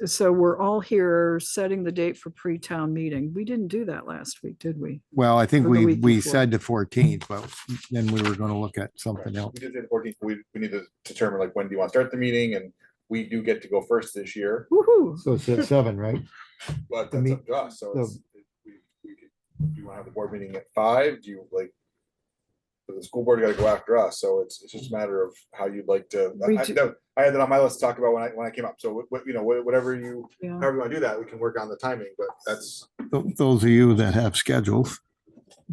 so we're all here setting the date for pre-town meeting. We didn't do that last week, did we?
well, I think
Or the
we
week before.
said the 14th, but then we were gonna look at something else.
We did the 14th, we need to determine like when do you want to start the meeting, and we do get to go first this year,
Woohoo.
So it's at 7, right?
but
The
that's
meet-
up to us, so
the-
it's, we could, do you want to have the board meeting at 5? Do you like? For the school board, you gotta go after us, so it's just a matter of how you'd like to.
We do-
I had that on my list to talk about when I came up, so whatever you,
Yeah.
however you want to do that, we can work on the timing, but that's.
Those of you that have schedules,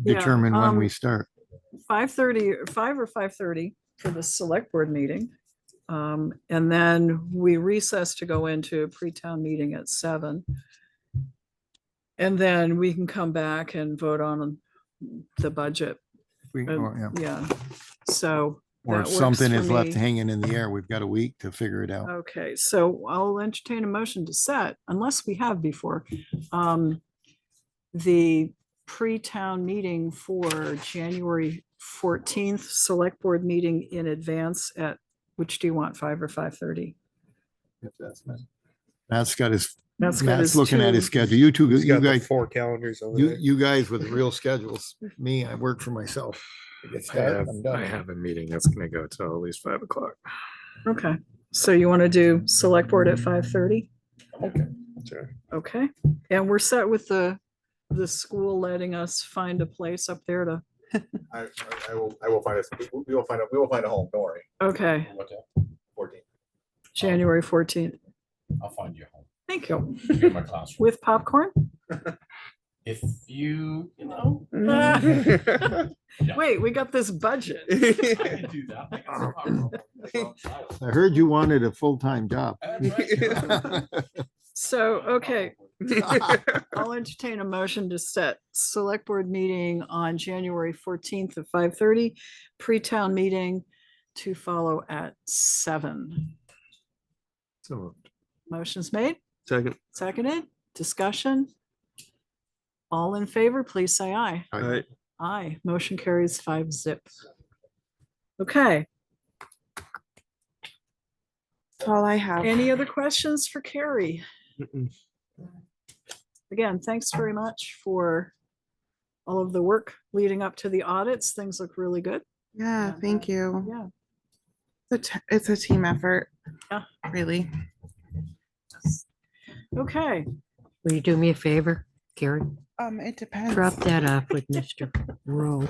Yeah,
determine when we start.
5:30, 5 or 5:30 for the select board meeting. And then we recess to go into a pre-town meeting at 7. And then we can come back and vote on the budget.
Or
Yeah, so. that
if
works
something
for
is left
me.
hanging in the air, we've got a week to figure it out.
Okay, so I'll entertain a motion to set, unless we have before, the pre-town meeting for January 14th, select board meeting in advance at, which do you want, 5 or 5:30?
Matt's got his,
Matt's got
Matt's
his
looking at his
two-
schedule. You two,
He's
you
got the
guys,
4 calendars over
you,
there.
you guys with real schedules. Me, I work for myself. I get started, I'm
I
done.
have a meeting that's gonna go till at least 5 o'clock.
Okay, so you want to do select board at 5:30?
Sure.
Okay, and we're set with the school letting us find a place up there to,
I will find us, we will find a home, don't worry.
okay,
14th.
January 14th.
I'll find you home.
Thank you.
In my classroom.
With popcorn?
if you know.
Wait, we got this budget.
I can do that. I got some power.
I heard you wanted a full-time job.
So, okay. I'll entertain a motion to set select board meeting on January 14th at 5:30, pre-town meeting to follow at 7.
So moved.
Motion's made,
Second.
seconded, discussion. All in favor, please say aye.
All right.
Aye, motion carries 5-0. Okay,
That's all I have.
any other questions for Kari?
Mm-mm.
Again, thanks very much for all of the work leading up to the audits. Things look really good.
Yeah, thank you.
Yeah.
It's a team effort.
Yeah.
Really.
Okay,
Will you do me a favor, Karen?
It depends.
Drop that off with Mr. Rowe.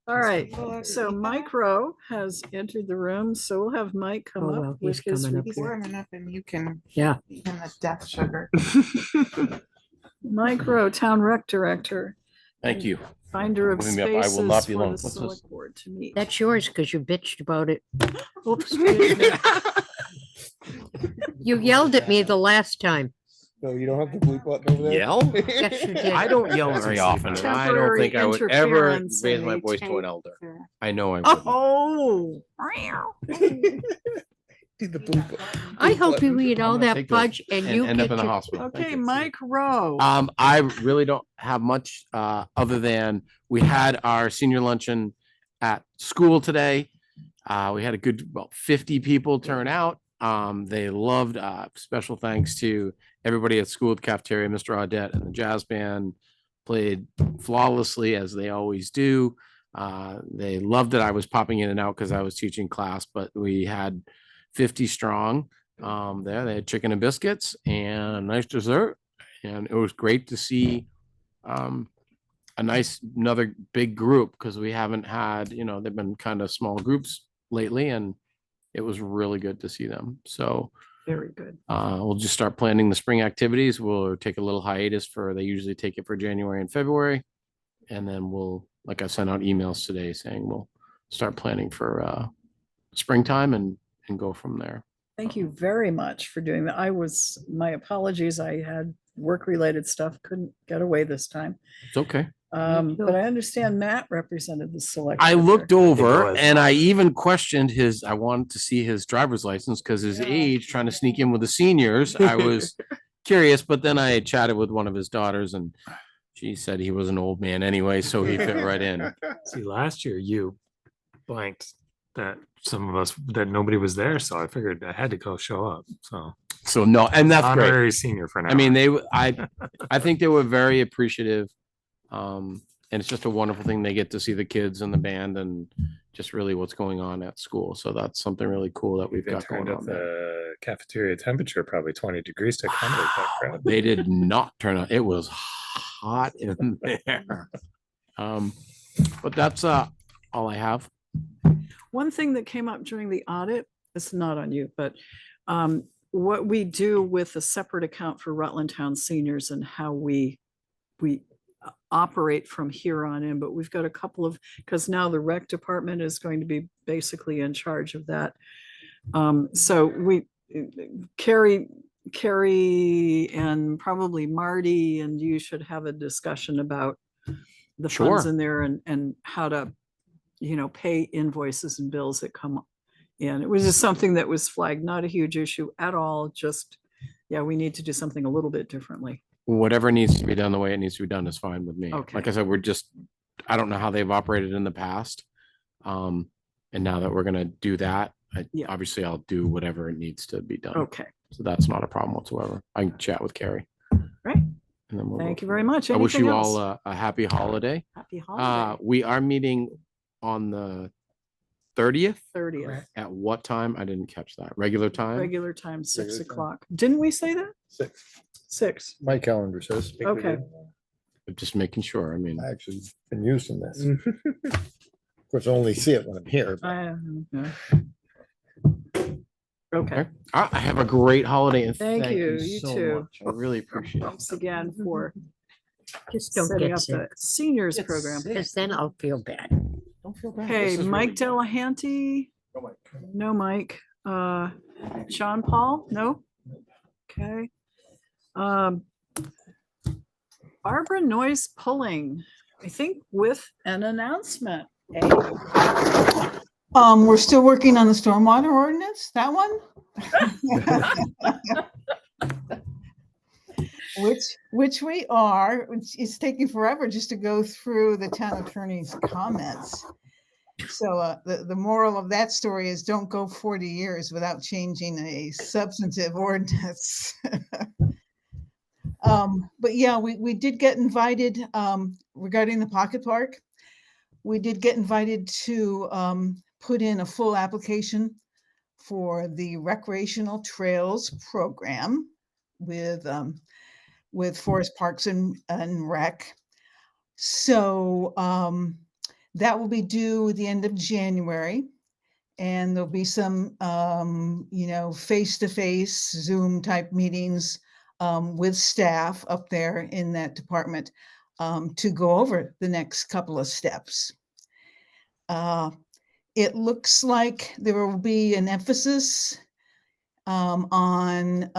all right. So Mike Rowe has entered the room, so we'll have Mike come
Oh, well,
up with
he's
his
coming up
He's
here.
report.
warming up and you can
Yeah.
feed him the death sugar.
Mike Rowe, Town Rec Director,
Thank you.
finder of
Moving me up. I will
spaces
not be
for
long.
the
What's this?
select board to meet.
That's yours because you bitched about it.
Oops, excuse me.
You yelled at me the last time.
So you don't have the blue button over there?
Yell?
Yes, you did.
I don't yell very often, and I don't think I would ever
Temporary
raise my
interference
voice
in
to an
a
elder.
tape.
I know I wouldn't.
Oh.
Do the blue bu-
I
blue
hope you
button.
eat all
I'm gonna
that
take those
fudge and you
end up
get
in the
your
hospital. Thank
Okay,
you.
Mike Rowe.
I really don't have much other than we had our senior luncheon at school today. We had a good about 50 people turn out. They loved special thanks to everybody at school, the cafeteria, Mr. Audette and the jazz band played flawlessly as they always do. They loved that I was popping in and out because I was teaching class, but we had 50 strong there. They had chicken and biscuits and a nice dessert. And it was great to see another big group because we haven't had, they've been kind of small groups lately and it was really good to see them. So
Very good.
we'll just start planning the spring activities. We'll take a little hiatus they usually take it for January and February. And then like I sent out emails today saying we'll start planning for springtime and go from there.
Thank you very much for doing that. My apologies. I had work-related stuff, couldn't get away this time.
It's okay.
But I understand Matt represented the select.
I
board
looked
there.
over and I even questioned I wanted to see his driver's license because his age, trying to sneak in with the seniors. I was curious, but then I chatted with one of his daughters and she said he was an old man anyway, so he fit right in.
See, last year you blanked that some of us, that nobody was there, so I figured I had to go show up, so.
So no, and that's great.
Honorary senior for now.
I mean, I think they were very appreciative. And it's just a wonderful thing. They get to see the kids and the band and just really what's going on at school. So that's something really cool that we've
They
got
turned
going
up
on there.
the cafeteria temperature probably 20 degrees to accommodate that crowd.
They did not turn out. It was hot in there. But that's all I have.
One thing that came up during the audit, it's not on you, but what we do with a separate account for Rutland Town seniors and how we operate from here on in, but we've got a couple of, because now the rec department is going to be basically in charge of that. So Kari and probably Marty and you should have a discussion about the funds
Sure.
in there and how to, pay invoices and bills that come in. It was just something that was flagged, not a huge issue at all. Just, we need to do something a little bit differently.
Whatever needs to be done the way it needs to be done is fine with me.
Okay.
Like I said, I don't know how they've operated in the past. And now that we're gonna do that,
Yeah.
obviously I'll do whatever it needs to be done.
Okay,
So that's not a problem whatsoever. I can chat with Kari.
great.
And then we'll go
Thank you
from
very much.
there. I wish
Anything
you
else?
all a happy holiday.
Happy holiday.
We are meeting on the 30th.
30th,
At what time? I didn't catch that. Regular time?
regular time, 6
Regular time.
o'clock. Didn't we say that?
6.
6.
My calendar says.
Okay.
Just making sure. I mean,
I actually been using this. Of course, I only see it when I'm here. but
Okay,
I have a great holiday and
Thank you. You
so
too.
much. I really appreciate it.
thanks again for
Just don't
setting
get
up
sick,
the seniors program.
because then I'll feel bad.
Don't feel bad.
Okay,
This is
Mike
really-
Delehanty,
Oh my-
no Mike. Sean Paul, no? Okay. Barbara Noyce Pulling, I think with an announcement. Eh?
We're still working on the stormwater ordinance, that one. Which we are, it's taking forever just to go through the town attorney's comments. So the moral of that story is don't go 40 years without changing a substantive ordinance. But yeah, we did get invited regarding the pocket park. We did get invited to put in a full application for the recreational trails program with Forest Parks and Rec. So that will be due at the end of January. And there'll be some, face-to-face Zoom type meetings with staff up there in that department to go over the next couple of steps. It looks like there will be an emphasis on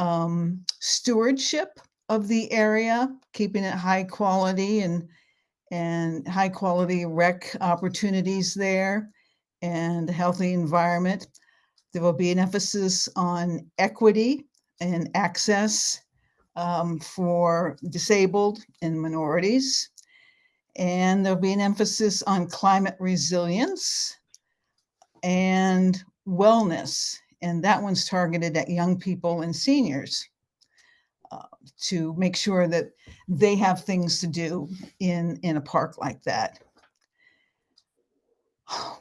stewardship of the area, keeping it high quality and high quality rec opportunities there and a healthy environment. There will be an emphasis on equity and access for disabled and minorities. And there'll be an emphasis on climate resilience and wellness. And that one's targeted at young people and seniors to make sure that they have things to do in a park like that.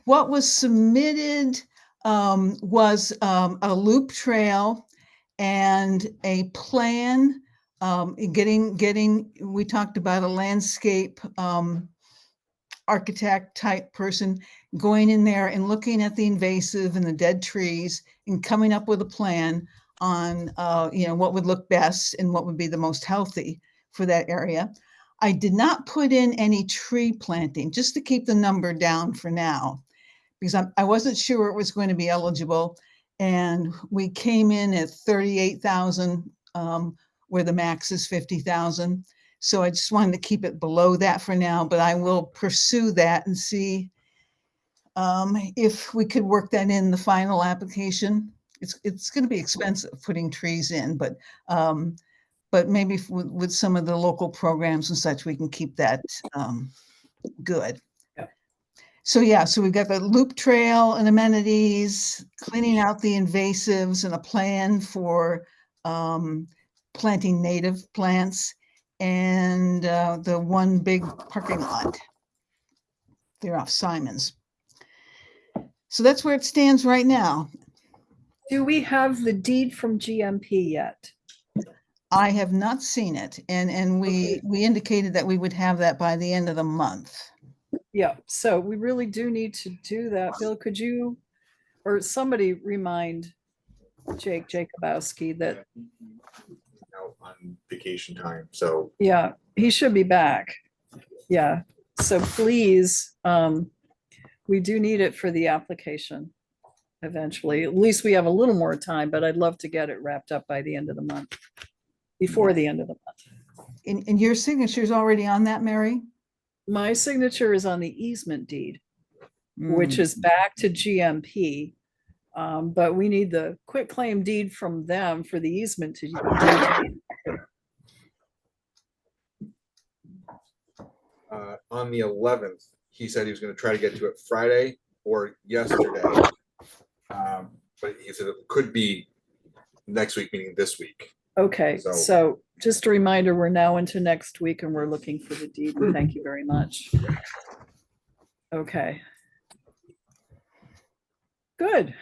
What was submitted was a loop trail and a plan, we talked about a landscape architect type person going in there and looking at the invasive and the dead trees and coming up with a plan on what would look best and what would be the most healthy for that area. I did not put in any tree planting just to keep the number down for now, because I wasn't sure it was going to be eligible. And we came in at 38,000, where the max is 50,000. So I just wanted to keep it below that for now, but I will pursue that and see if we could work that in the final application. It's going to be expensive putting trees in, but maybe with some of the local programs and such, we can keep that good.
Yeah.
So we've got the loop trail and amenities, cleaning out the invasives and a plan for planting native plants, and the one big parking lot there off Simon's. So that's where it stands right now.
Do we have the deed from GMP yet?
I have not seen it, and we indicated that we would have that by the end of the month.
Yeah, so we really do need to do that. Bill, could you or somebody remind Jake Jacobowski that
Out on vacation time, so
yeah, he should be back. Yeah, so please, we do need it for the application eventually. At least we have a little more time, but I'd love to get it wrapped up by the end of the month, before the end of the month.
And your signature's already on that, Mary?
My signature is on the easement deed, which is back to GMP. But we need the quitclaim deed from them for the easement to
on the 11th, he said he was going to try to get to it Friday or yesterday. But he said it could be next week, meaning this week.
Okay, so just a reminder, we're now into next week and we're looking for the deed. Thank you very much. Okay. Good.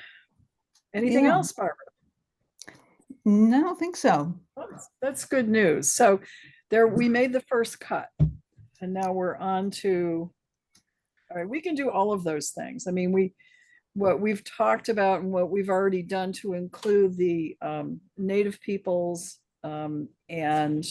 Anything
Yeah.
else, Barbara?
No, I don't think so.
That's good news. So we made the first cut and now we're on to, all right, we can do all of those things. I mean, what we've talked about and what we've already done to include the native peoples and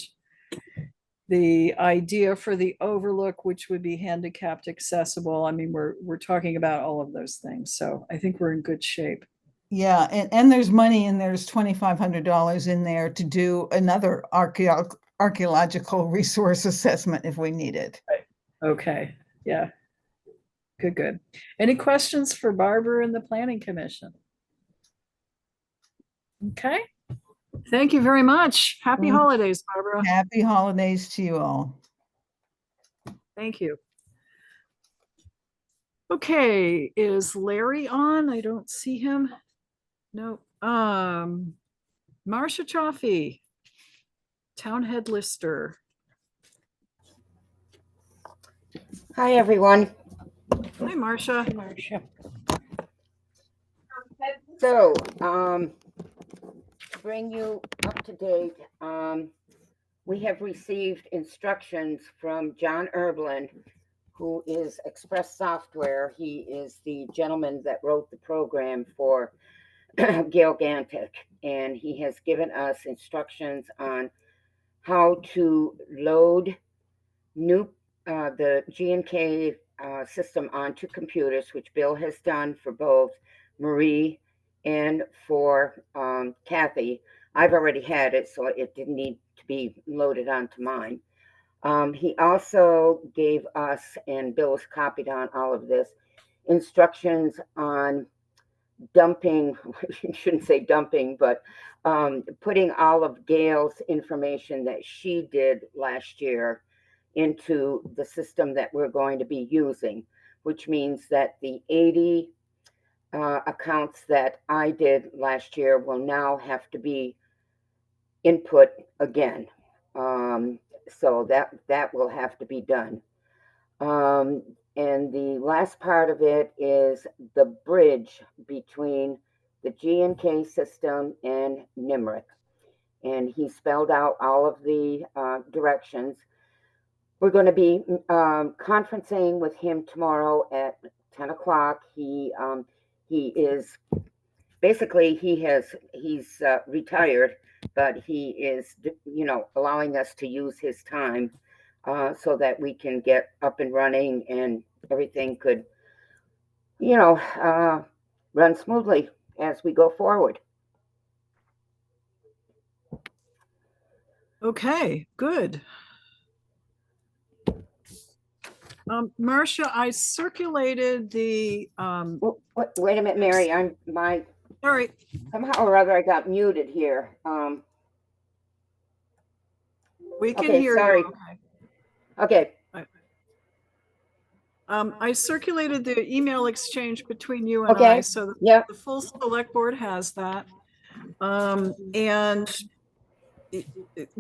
the idea for the overlook, which would be handicapped accessible. I mean, we're talking about all of those things. So I think we're in good shape.
Yeah, and there's money and there's $2,500 in there to do another archaeological resource assessment if we need it.
Okay, yeah. Good. Any questions for Barbara and the Planning Commission? Okay. Thank you very much. Happy
Thank you.
holidays, Barbara.
Happy holidays to you all.
Thank you. Okay, is Larry on? I don't see him. No. Marcia Chioffi, Town Head Lister.
Hi, everyone.
Hi, Marcia.
Marcia. So, to bring you up to date, we have received instructions from John Erblin, who is Express Software. He is the gentleman that wrote the program for Gail Gantic, and he has given us instructions on how to load the G&K system onto computers, which Bill has done for both Marie and for Kathy. I've already had it, so it didn't need to be loaded onto mine. He also gave us, and Bill was copied on all of this, instructions on dumping, you shouldn't say dumping, but putting all of Gail's information that she did last year into the system that we're going to be using, which means that the 80 accounts that I did last year will now have to be input again. So that will have to be done. And the last part of it is the bridge between the G&K system and NIMRIC. And he spelled out all of the directions. We're going to be conferencing with him tomorrow at 10 o'clock. He is basically, he's retired, but he is, allowing us to use his time so that we can get up and running and everything could, run smoothly as we go forward.
Okay, good. Marcia, I circulated the
Wait a minute, Mary.
Sorry.
Somehow or other I got muted here.
We can
okay,
hear
sorry.
you.
Okay.
I circulated the email exchange between you and I, so the full select board has that. And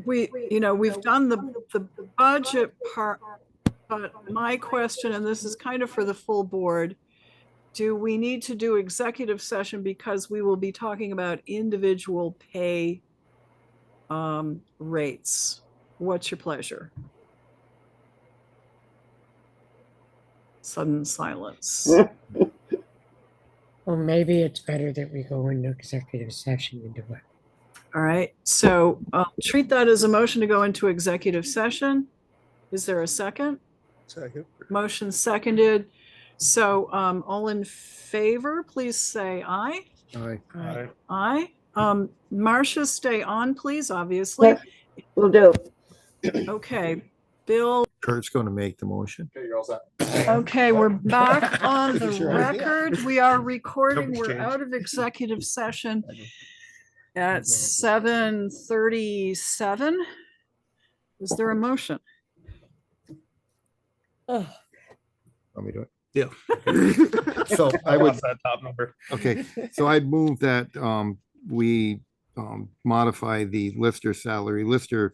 we've done the budget part, but my question, and this is kind of for the full board, do we need to do executive session because we will be talking about individual pay rates? What's your pleasure? Sudden silence.
Well, maybe it's better that we go into executive session and do it.
All right, so treat that as a motion to go into executive session. Is there a second?
Second.
Motion seconded. So all in favor, please say aye.
Aye.
Aye. Marcia, stay on, please, obviously.
Yes, will do.
Okay, Bill.
Kurt's going to make the motion.
Okay, you're all set.
Okay, we're back on the
Sure.
record. We are recording.
Numbers
We're
changed.
out of executive session at 7:37. Is there a motion?
Let me do it.
Yeah.
So I would,
That top number.
okay, so I'd move that we modify the lister salary, lister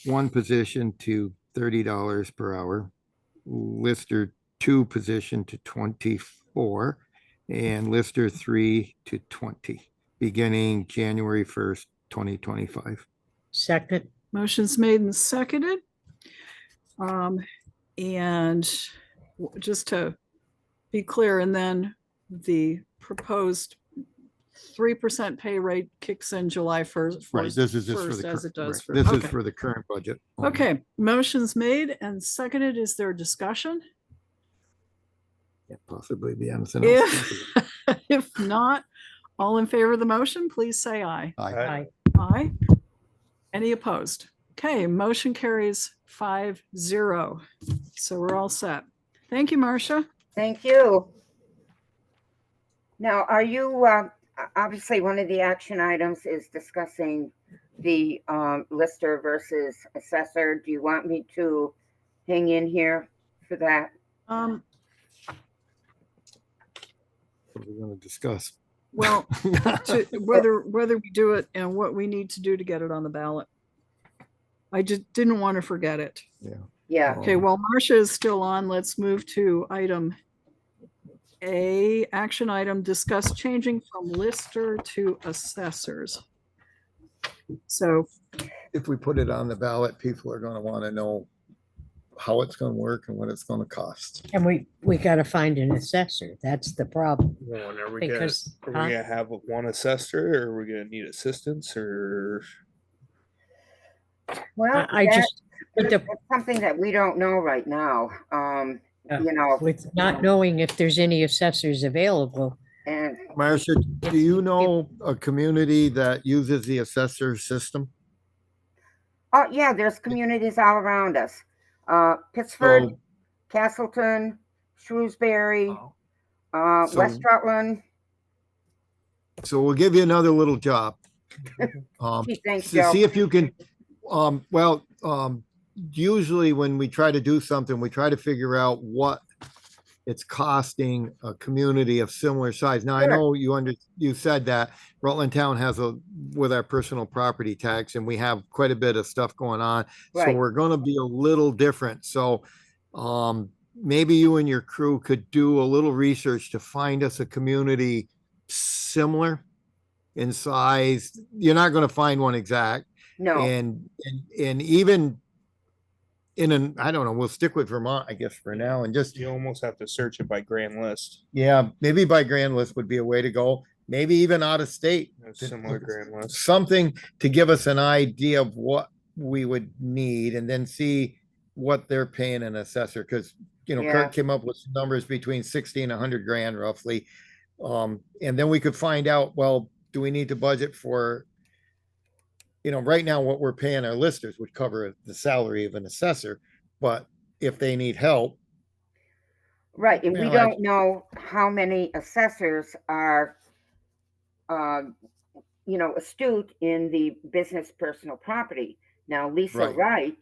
one position to $30 per hour, lister two position to 24, and lister 3 to 20, beginning January 1st, 2025.
Second.
Motion's made and seconded. And just to be clear, and then the proposed 3% pay rate kicks in July 1st.
Right, this is just for the,
As it does.
right, this is
okay.
for the current budget.
Okay, motion's made and seconded. Is there discussion?
Can't possibly be anything else.
If not, all in favor of the motion, please say aye.
Aye.
Aye. Any opposed? Okay, motion carries 5-0. So we're all set. Thank you, Marcia.
Thank you. Now, are you, obviously, one of the action items is discussing the lister versus assessor. Do you want me to hang in here for that?
Um,
What are we gonna discuss?
well, whether we do it and what we need to do to get it on the ballot. I just didn't want to forget it.
Yeah.
Okay, while Marcia is still on, let's move to item A, action item, discuss changing from lister to assessors. So,
If we put it on the ballot, people are gonna wanna know how it's gonna work and what it's gonna cost.
And we gotta find an assessor. That's the problem.
Well, and are we
Because,
gonna have one assessor, or are we gonna need assistance, or?
Well,
I just, with
that's
the,
something that we don't know right now. You know,
with not knowing if there's any assessors available.
and
Marcia, do you know a community that uses the assessor system?
oh yeah, there's communities all around us. Pittsford,
So-
Castleton, Shrewsbury,
So-
West Rutland.
So we'll give you another little job.
Gee, thanks,
To
Joe.
see if you can, usually when we try to do something, we try to figure out what it's costing a community of similar size. Now, I
Sure.
know you said that Rutland Town has with our personal property tax, and we have quite a bit of stuff going on. So
Right.
we're gonna be a little different. So, maybe you and your crew could do a little research to find us a community similar in size. You're not gonna find one exact.
No,
And even I don't know, we'll stick with Vermont, I guess, for now, and just,
You almost have to search it by grand list,
yeah, maybe by grand list would be a way to go. Maybe even out of state,
a similar grand list.
something to give us an idea of what we would need, and then see what they're paying an assessor, because,
Yeah.
Kurt came up with some numbers between 60 and 100 grand roughly. And then we could find out, well, do we need to budget for, right now what we're paying our listers would cover the salary of an assessor, but if they need help,
right, and we
Well,
don't know how many assessors are, astute in the business personal property. Now, Lisa
Right.
Wright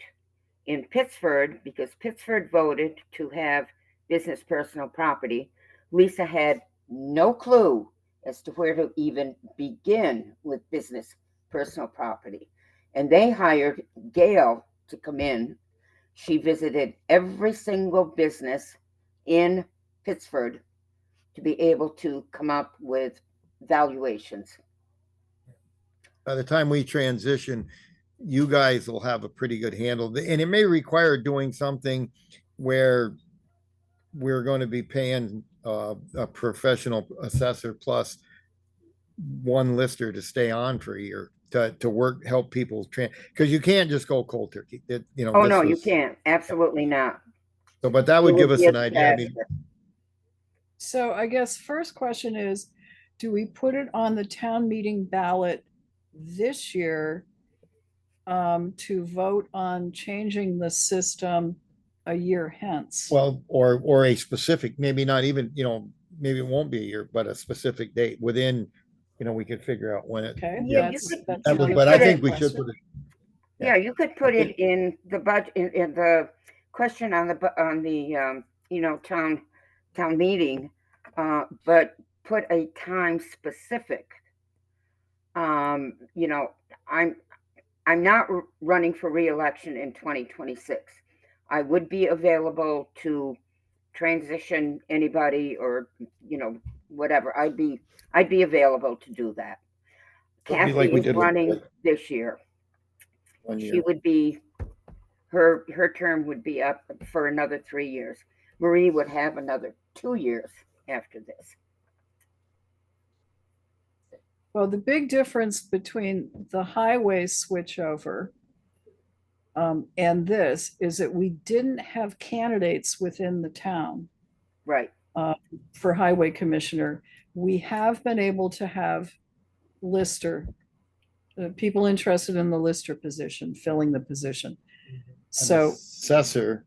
in Pittsford, because Pittsford voted to have business personal property, Lisa had no clue as to where to even begin with business personal property. And they hired Gail to come in. She visited every single business in Pittsford to be able to come up with valuations.
by the time we transition, you guys will have a pretty good handle. And it may require doing something where we're going to be paying a professional assessor plus one lister to stay on for a year to work, help people because you can't just go cold turkey.
Oh,
this
no, you
was-
can't. Absolutely not.
So, but that would
It
give
would
us
be a
an idea. I mean,
disaster.
so I guess first question is, do we put it on the town meeting ballot this year to vote on changing the system a year hence?
well, or a specific, maybe not even, maybe it won't be a year, but a specific date within, we could figure out when it.
Okay,
Yeah, you
that's,
could-
that's
That was-
my
But I
put it-
think we should
question.
put it.
Yeah, you could put it in the budget, in the question on the town meeting, but put a time specific. I'm not running for reelection in 2026. I would be available to transition anybody or, whatever. I'd be available to do that.
It'd be
Kathy
like we
is
did with-
running this year.
1
She
year.
would be, her term would be up for another 3 years. Marie would have another 2 years after this.
Well, the big difference between the highway switchover and this is that we didn't have candidates within the town
Right.
for highway commissioner. We have been able to have lister, people interested in the lister position, filling the position. So
Assessor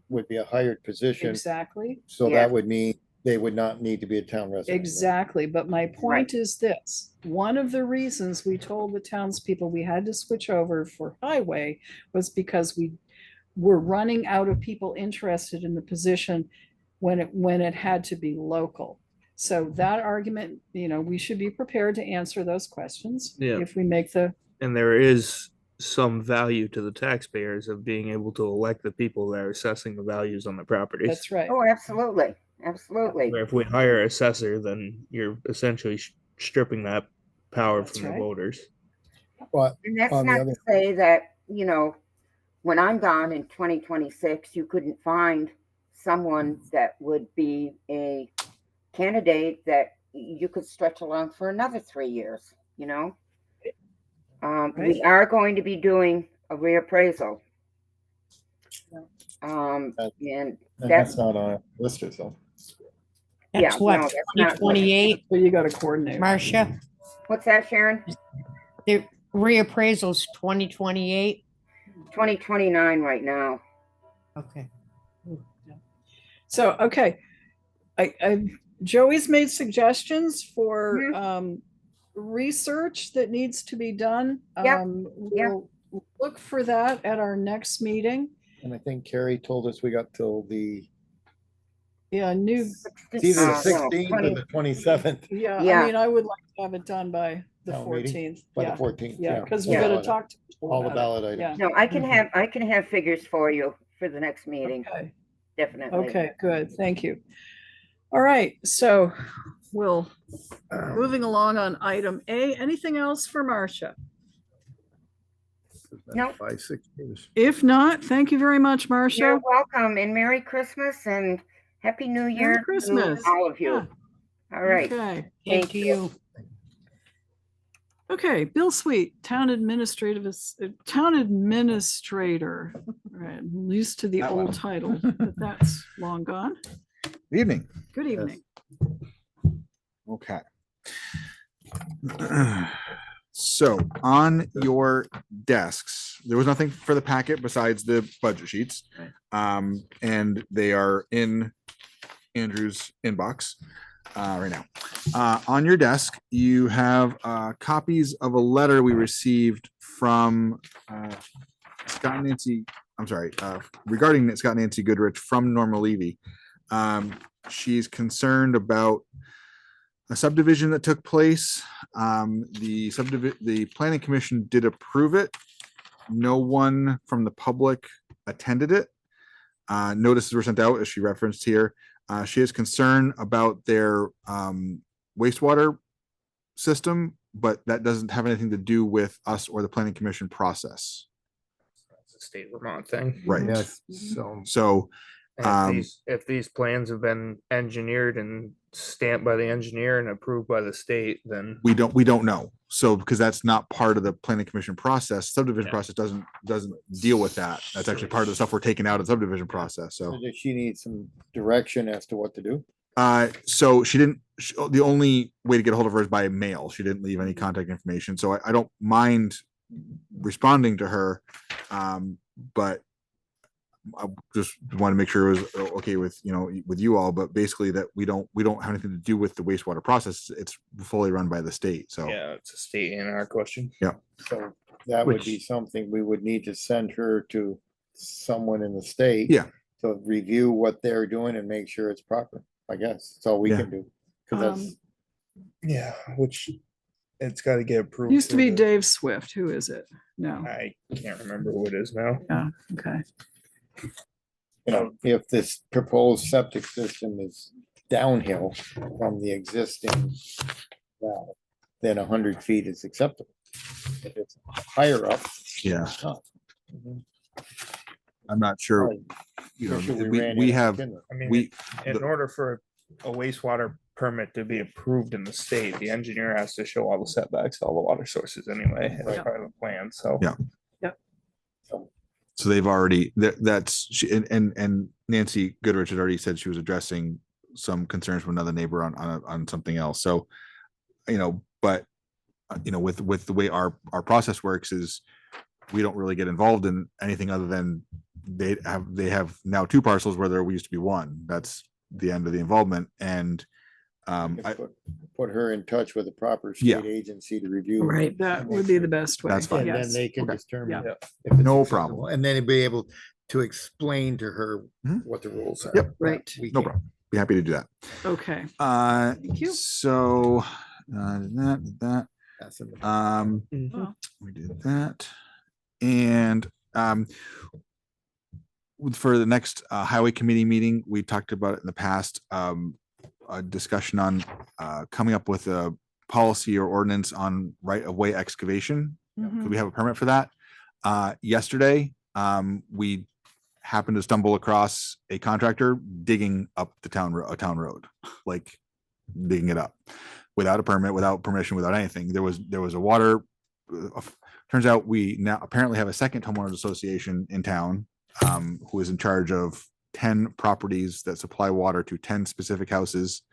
would be a hired position,
exactly,
so
Yeah.
that would mean they would not need to be a town resident.
exactly. But my point is this, one of the reasons we told the townspeople we had to switch over for highway was because we were running out of people interested in the position when it had to be local. So that argument, we should be prepared to answer those questions
Yeah.
if we make the,
And there is some value to the taxpayers of being able to elect the people that are assessing the values on the properties.
that's right.
Oh, absolutely. Absolutely.
Where if we hire an assessor, then you're essentially stripping that power
That's
from the
right.
voters.
But
And that's
on the
not
other,
to say that, when I'm gone in 2026, you couldn't find someone that would be a candidate that you could stretch along for another 3 years, We are going to be doing a reappraisal. And
and
that's,
that's not on a lister, so.
yeah,
That's what,
no, that's not-
2028,
So you got to coordinate.
Marcia?
what's that, Sharon?
The reappraisal's 2028?
2029 right now.
Okay.
So, okay. Joey's made suggestions for research that needs to be done.
Yep.
We'll look for that at our next meeting.
And I think Kari told us we got till the,
Yeah,
it's either the 16th or the 27th.
yeah,
Yeah.
I mean, I would like to have it done by the
Town meeting?
14th.
By
Yeah,
the 14th.
yeah, because we
Yeah.
gotta talk to people
All the
about
ballot
it.
items.
Yeah.
No, I can have figures for you for the next meeting,
Okay.
definitely.
Okay, good. Thank you. All right, so we'll moving along on item A. Anything else for Marcia?
No.
5, 6 years.
If not, thank you very much,
You're
Marcia.
welcome, and Merry Christmas and Happy New Year
Merry Christmas.
to all of you.
Yeah.
All right.
Okay.
Thank you.
Okay, Bill Sweet, town administrator. Right, I'm used to the old title, but that's long gone.
Evening.
Good evening.
Okay. So on your desks, there was nothing for the packet besides the budget sheets. And they are in Andrew's inbox right now. On your desk, you have copies of a letter we received from Scott and Nancy, regarding Scott and Nancy Goodrich from Norma Levy. She's concerned about a subdivision that took place. The planning commission did approve it. No one from the public attended it. Notices were sent out, as she referenced here. She has concern about their wastewater system, but that doesn't have anything to do with us or the planning commission process.
It's a state Vermont thing.
Right.
Yes,
So
And if these plans have been engineered and stamped by the engineer and approved by the state, then
we don't know. So because that's not part of the planning commission process, subdivision
Yeah.
process doesn't deal with that. That's actually part of the stuff we're taking out of the subdivision process. So
does she need some direction as to what to do?
so the only way to get a hold of her is by mail. She didn't leave any contact information. So I don't mind responding to her. But I just want to make sure it was okay with, with you all, but basically that we don't have anything to do with the wastewater process. It's fully run by the state. So
yeah, it's a state A&R question.
Yeah.
So that would be something we would need to send her to someone in the state.
Yeah.
To review what they're doing and make sure it's proper, I guess. That's all we
Yeah.
can do. Cause that's,
Yeah, which it's got to get approved.
Used to
through
be
the-
Dave Swift. Who is it? No.
I can't remember who it is now.
Yeah, okay.
if this proposed septic system is downhill from the existing well, then 100 feet is acceptable. If it's higher up.
yeah,
it's not.
I'm not sure.
Sure we
We
ran
we
into
have
Kinross.
I mean,
we
in order for a wastewater permit to be approved in the state, the engineer has to show all the setbacks, to all the water sources anyway, as
Right.
part of the plan, so.
Yeah.
Yep.
So they've already, and Nancy Goodrich had already said she was addressing some concerns from another neighbor on something else. So, but, with the way our process works is we don't really get involved in anything other than they have now 2 parcels where there used to be 1. That's the end of the involvement. And
Put her in touch with the proper
Yeah.
state agency to review.
Right, that would be the best way.
That's fine.
And then
Yes.
they can
Okay.
determine.
Yeah.
if it's
No
acceptable,
problem.
And then be able to explain to her
Mhm.
what the rules are.
Yep.
Right.
We
No
can't.
problem. Be happy to do that.
Okay.
Thank
you.
So, that.
That's in the-
Well,
We did that. And for the next highway committee meeting, we talked about it in the past, a discussion on coming up with a policy or ordinance on right-of-way excavation.
mhm.
Could we have a permit for that? Yesterday, we happened to stumble across a contractor digging up a town road, like digging it up without a permit, without permission, without anything. There was a water. Turns out we now apparently have a second homeowners association in town, who is in charge of 10 properties that supply water to 10 specific houses.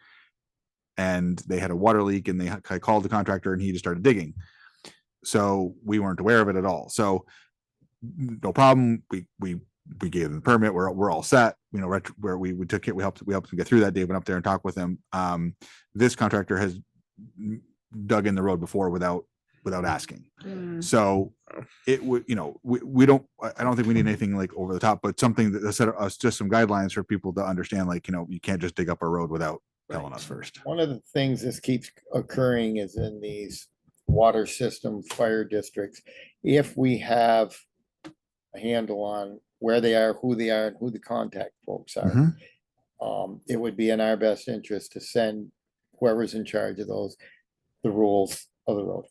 And they had a water leak, and I called the contractor, and he just started digging. So we weren't aware of it at all. So no problem. We gave them the permit. We're all set. Where we took it, we helped him get through that day. Went up there and talked with him. This contractor has dug in the road before without asking.
Mm.
So it would, we don't, I don't think we need anything like over the top, but something that set us just some guidelines for people to understand, like, you can't just dig up a road without telling us first.
One of the things this keeps occurring is in these water system fire districts. If we have a handle on where they are, who and who the contact folks are, it would be in our best interest to send whoever's in charge of those, the rules of the road.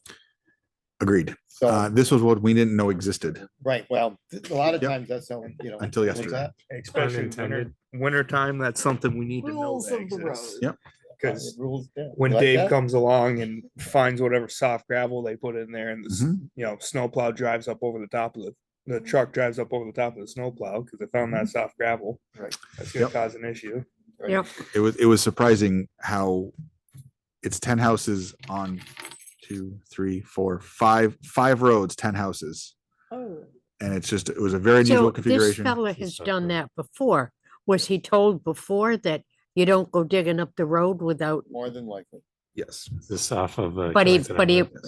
Agreed.
So,
This was what we didn't know existed.
right, well, a lot of
Yep.
times that's,
Until
what's
yesterday.
that?
Especially winter time, that's something we need to know
Rules
that
of the road.
exists.
Yep.
Because
Rules, yeah.
when
You like
Dave
that?
comes along and finds whatever soft gravel they put in there, and the
Mhm.
snowplow drives up over the top of the truck drives up over the top of the snowplow because they found that soft gravel.
Right.
That's gonna
Yep.
cause an issue.
Right.
Yep.
It was surprising how it's 10 houses on 2, 3, 4, 5 roads, 10 houses.
Oh.
And it was a very
So
unusual
this
configuration.
fella has done that before. Was he told before that you don't go digging up the road without,
More than likely.
Yes.
This off of.
but he,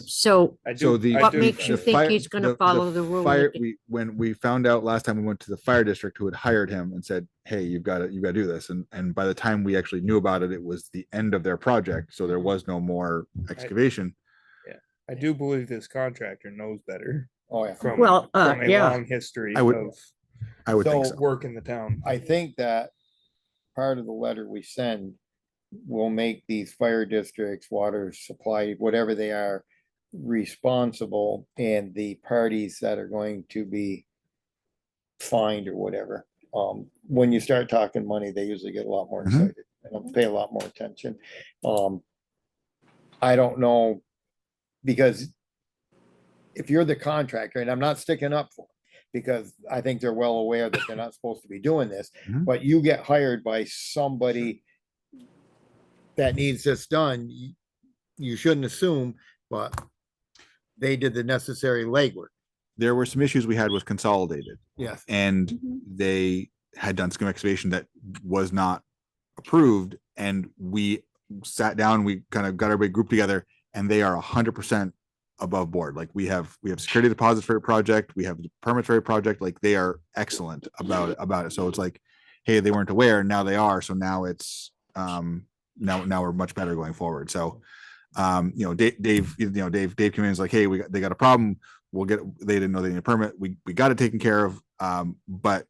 so
So the
what makes you
the
think
fire-
he's gonna follow the rule?
fire-
that-
when we found out last time, we went to the fire district who had hired him and said, hey, you've got to do this. And by the time we actually knew about it, it was the end of their project. So there was no more excavation.
I do believe this contractor knows better.
Oh, yeah.
From,
Well,
from a
yeah.
long history
I would think
So-
so.
work in the town.
I think that part of the letter we send will make these fire districts, water supply, whatever they are, responsible, and the parties that are going to be fined or whatever. When you start talking money, they usually get a lot more
Mhm.
excited and pay a lot more attention. I don't know, because if you're the contractor, and I'm not sticking up for them, because I think they're well aware that they're not supposed to be doing this,
Mhm.
but you get hired by somebody that needs this done, you shouldn't assume, but they did the necessary legwork.
There were some issues we had with Consolidated,
Yes.
and they had done some excavation that was not approved. And we sat down, we kind of got everybody grouped together, and they are 100% above board. Like we have security deposits for your project. We have permits for your project. Like they are excellent about it. So it's like, hey, they weren't aware. Now they are. So now it's, now we're much better going forward. So, Dave came in and was like, hey, they got a problem. They didn't know they needed a permit. We got it taken care of. But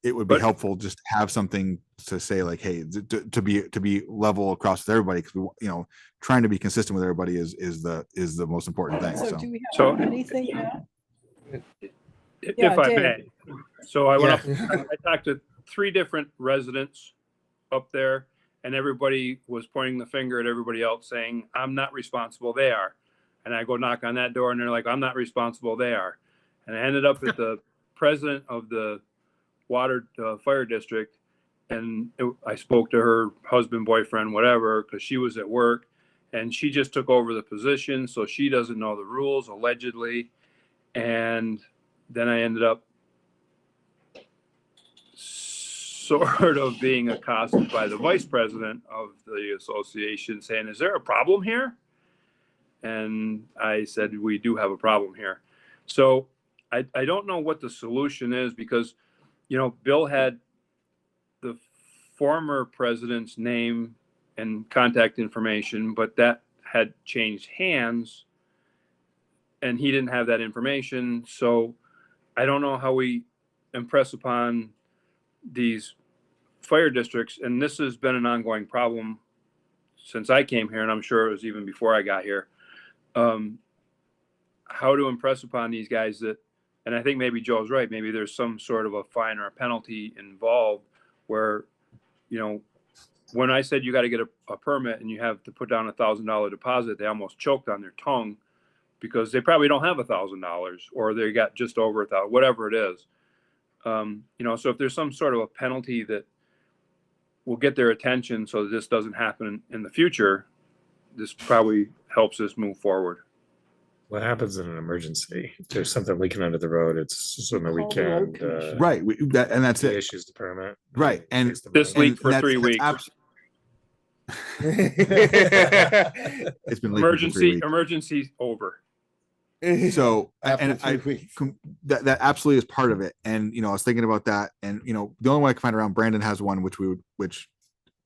it would be helpful just to have something to say, like, hey, to be level across with everybody. Cause trying to be consistent with everybody is the most important thing.
So
So
do we
So-
have anything now?
If
Yeah,
I
Dave.
may. So I went up, I talked to 3 different residents up there, and everybody was pointing the finger at everybody else saying, I'm not responsible, they are. And I go knock on that door and they're like, I'm not responsible, they are. And I ended up at the president of the water fire district, and I spoke to her husband, boyfriend, whatever, because she was at work, and she just took over the position, so she doesn't know the rules, allegedly. And then I ended up sort of being accosted by the vice president of the association saying, is there a problem here? And I said, we do have a problem here. So I don't know what the solution is, because, you know, Bill had the former president's name and contact information, but that had changed hands and he didn't have that information. So I don't know how we impress upon these fire districts, and this has been an ongoing problem since I came here, and I'm sure it was even before I got here, how to impress upon these guys that, and I think maybe Joe's right, maybe there's some sort of a fine or a penalty involved where, you know, when I said you got to get a permit and you have to put down $1,000 deposit, they almost choked on their tongue, because they probably don't have $1,000, or they got just over $1,000, whatever it is. You know, so if there's some sort of a penalty that will get their attention so that this doesn't happen in the future, this probably helps us move forward.
What happens in an emergency? If there's something leaking under the road, it's just on the weekend.
Right, that's it.
Issues the permit.
Right, and
this leaked for 3 weeks.
It's been leaking for 3 weeks.
Emergency over.
So, and that absolutely is part of it. And, you know, I was thinking about that, and, you know, the only one I can find around, Brandon has one, which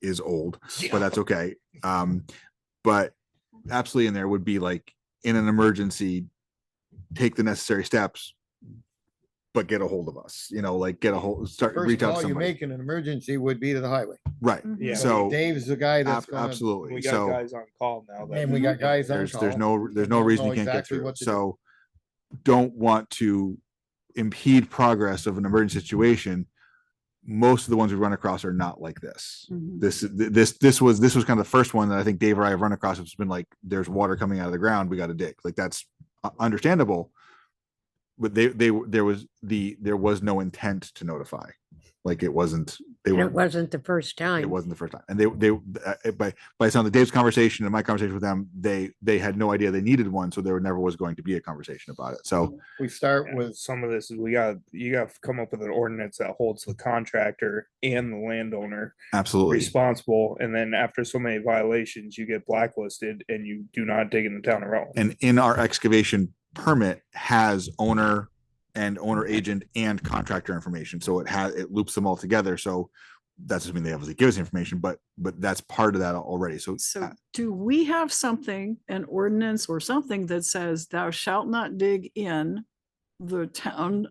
is old, but that's okay. But absolutely in there would be like, in an emergency, take the necessary steps, but get a hold of us, you know, like reach out to somebody.
First call you make in an emergency would be to the highway.
Right.
Yeah.
So
Dave's the guy that's
absolutely.
We got guys on call now.
And we got guys on call.
There's no reason you can't get through. So don't want to impede progress of an emergency situation. Most of the ones we run across are not like this. This was kind of the first one that I think Dave or I have run across. It's been like, there's water coming out of the ground, we got to dig. Like, that's understandable, but there was no intent to notify. Like, it wasn't
the first time.
It wasn't the first time. And they by the time of Dave's conversation and my conversation with them, they had no idea they needed one, so there never was going to be a conversation about it. So
we start with
some of this is you got to come up with an ordinance that holds the contractor and the landowner
absolutely
responsible, and then after so many violations, you get blacklisted and you do not dig in the town of Rowe.
And in our excavation permit has owner and owner agent and contractor information, so it loops them all together. So that doesn't mean they obviously give us information, but that's part of that already. So
do we have something, an ordinance or something that says thou shalt not dig in the town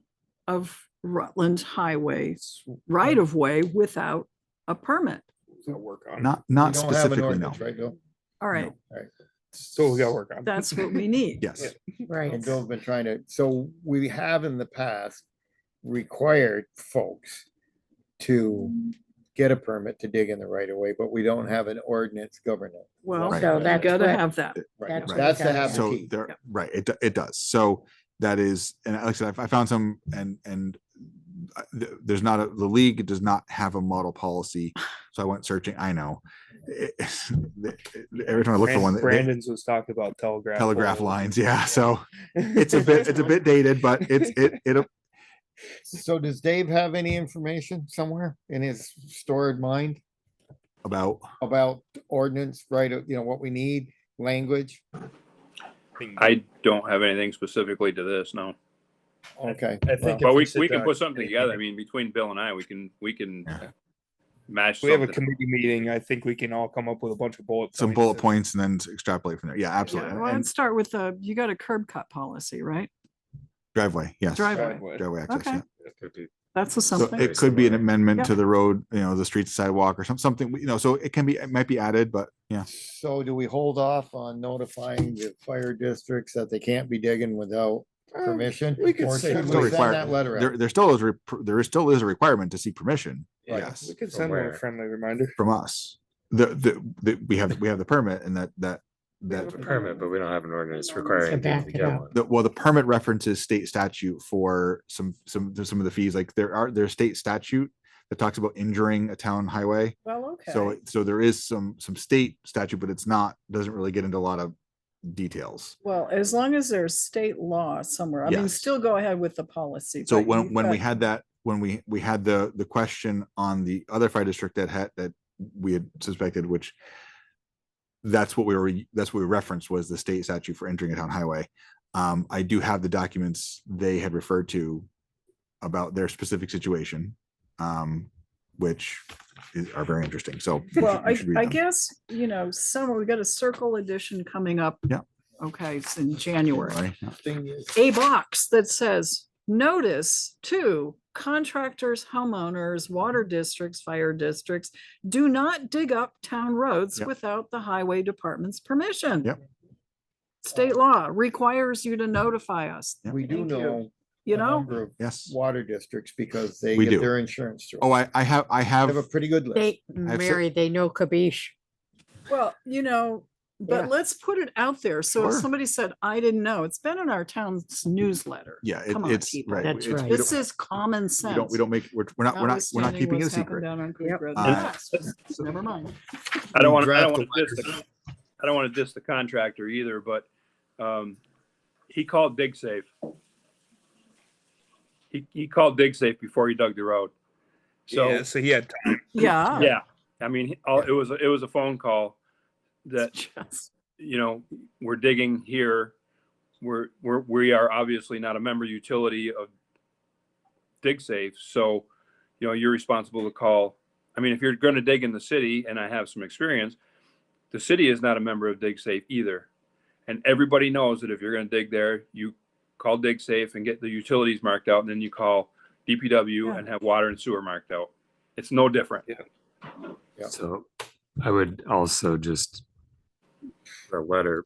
of Rutland highway right of way without a permit?
Work on
not specifically, no.
Right, Bill?
All right.
All right.
So we got to work on.
That's what we need.
Yes.
Right.
And Bill's been trying to, so we have in the past required folks to get a permit to dig in the right of way, but we don't have an ordinance governing it.
Well,
Right.
So
you
that's
gotta
what-
have that.
Right.
That's
That's the
what-
have the
So
key.
there, right, it does. So that is, and like I said, I found some, and there's not the league does not have a model policy. So I went searching. I know. Every time I look for one,
Brandon's was talking about telegraph poles.
lines. Yeah. So it's a bit dated, but it.
So does Dave have any information somewhere in his stored mind
About
ordinance, right? You know, what we need, language?
I don't have anything specifically to this, no.
Okay.
I think
But
if
we
sit
can
down-
put something together. I mean, between Bill and I, we can match
We have a
something.
committee meeting. I think we can all come up with a bunch of
some bullet points and then extrapolate from there. Yeah, absolutely.
Yeah, well, let's start with you got a curb cut policy, right?
Driveway, yes.
Driveway.
Driveway access.
Okay.
Yeah.
That's a
So
something.
it could be an amendment
Yeah.
to the road, you know, the street sidewalk or something, you know, so it might be added, but yeah.
So do we hold off on notifying the fire districts that they can't be digging without permission?
we could
Or
say
should
Still
we send that letter out?
There still is a requirement to seek permission.
Yeah,
Yes.
we could send them a friendly reminder.
From us. we have the permit and that
We have a permit, but we don't have an ordinance requiring people
back
to
it
get
up.
one.
the permit references state statute for some of the fees. Like there's state statute that talks about injuring a town highway.
Well, okay.
So there is some state statute, but doesn't really get into a lot of details.
Well, as long as there's state law somewhere, I mean,
Yes.
still go ahead with the policy.
So
but
when
you've
we
got-
had that, when we had the question on the other fire district that we had suspected, which that's what we referenced was the state statute for entering a town highway. I do have the documents they had referred to about their specific situation, which are very interesting. So
Well,
you should read
I
them.
guess, summer, we got a circle edition coming up.
Yeah.
Okay, it's in January.
Right, yeah.
A box that says notice to contractors, homeowners, water districts, fire districts, do not dig up town roads
Yep.
without the highway department's permission.
Yep.
State law requires you to notify us.
We do
Thank you.
know
You
a
know,
number of
Yes.
water districts because they
We
get
do.
their insurance through.
Oh, I have
They have a pretty good list.
They,
I've
Mary, they know Kabish.
well, but
Yeah.
let's put it out there. So if
Sure.
somebody said, I didn't know, it's been in our town's newsletter.
Yeah,
Come on,
it's
people.
right.
That's
It's-
right.
we
This
don't-
is common sense.
we don't make, we're not
Notwithstanding
keeping it a
what's happened
secret.
Down on Creek Road.
Uh,
Never mind.
I don't want
Draft
to diss the contractor either, but he called DigSafe. He called DigSafe before he dug the road. So
Yeah, so he had time.
Yeah.
yeah, I mean, it was a phone call that
Just-
we're digging here. We are obviously not a member utility of DigSafe, so you're responsible to call. I mean, if you're going to dig in the city, and I have some experience, the city is not a member of DigSafe either, and everybody knows that if you're going to dig there, you call DigSafe and get the utilities marked out, and then you call DPW
Yeah.
and have water and sewer marked out. It's no different.
Yeah.
So I would also just a letter,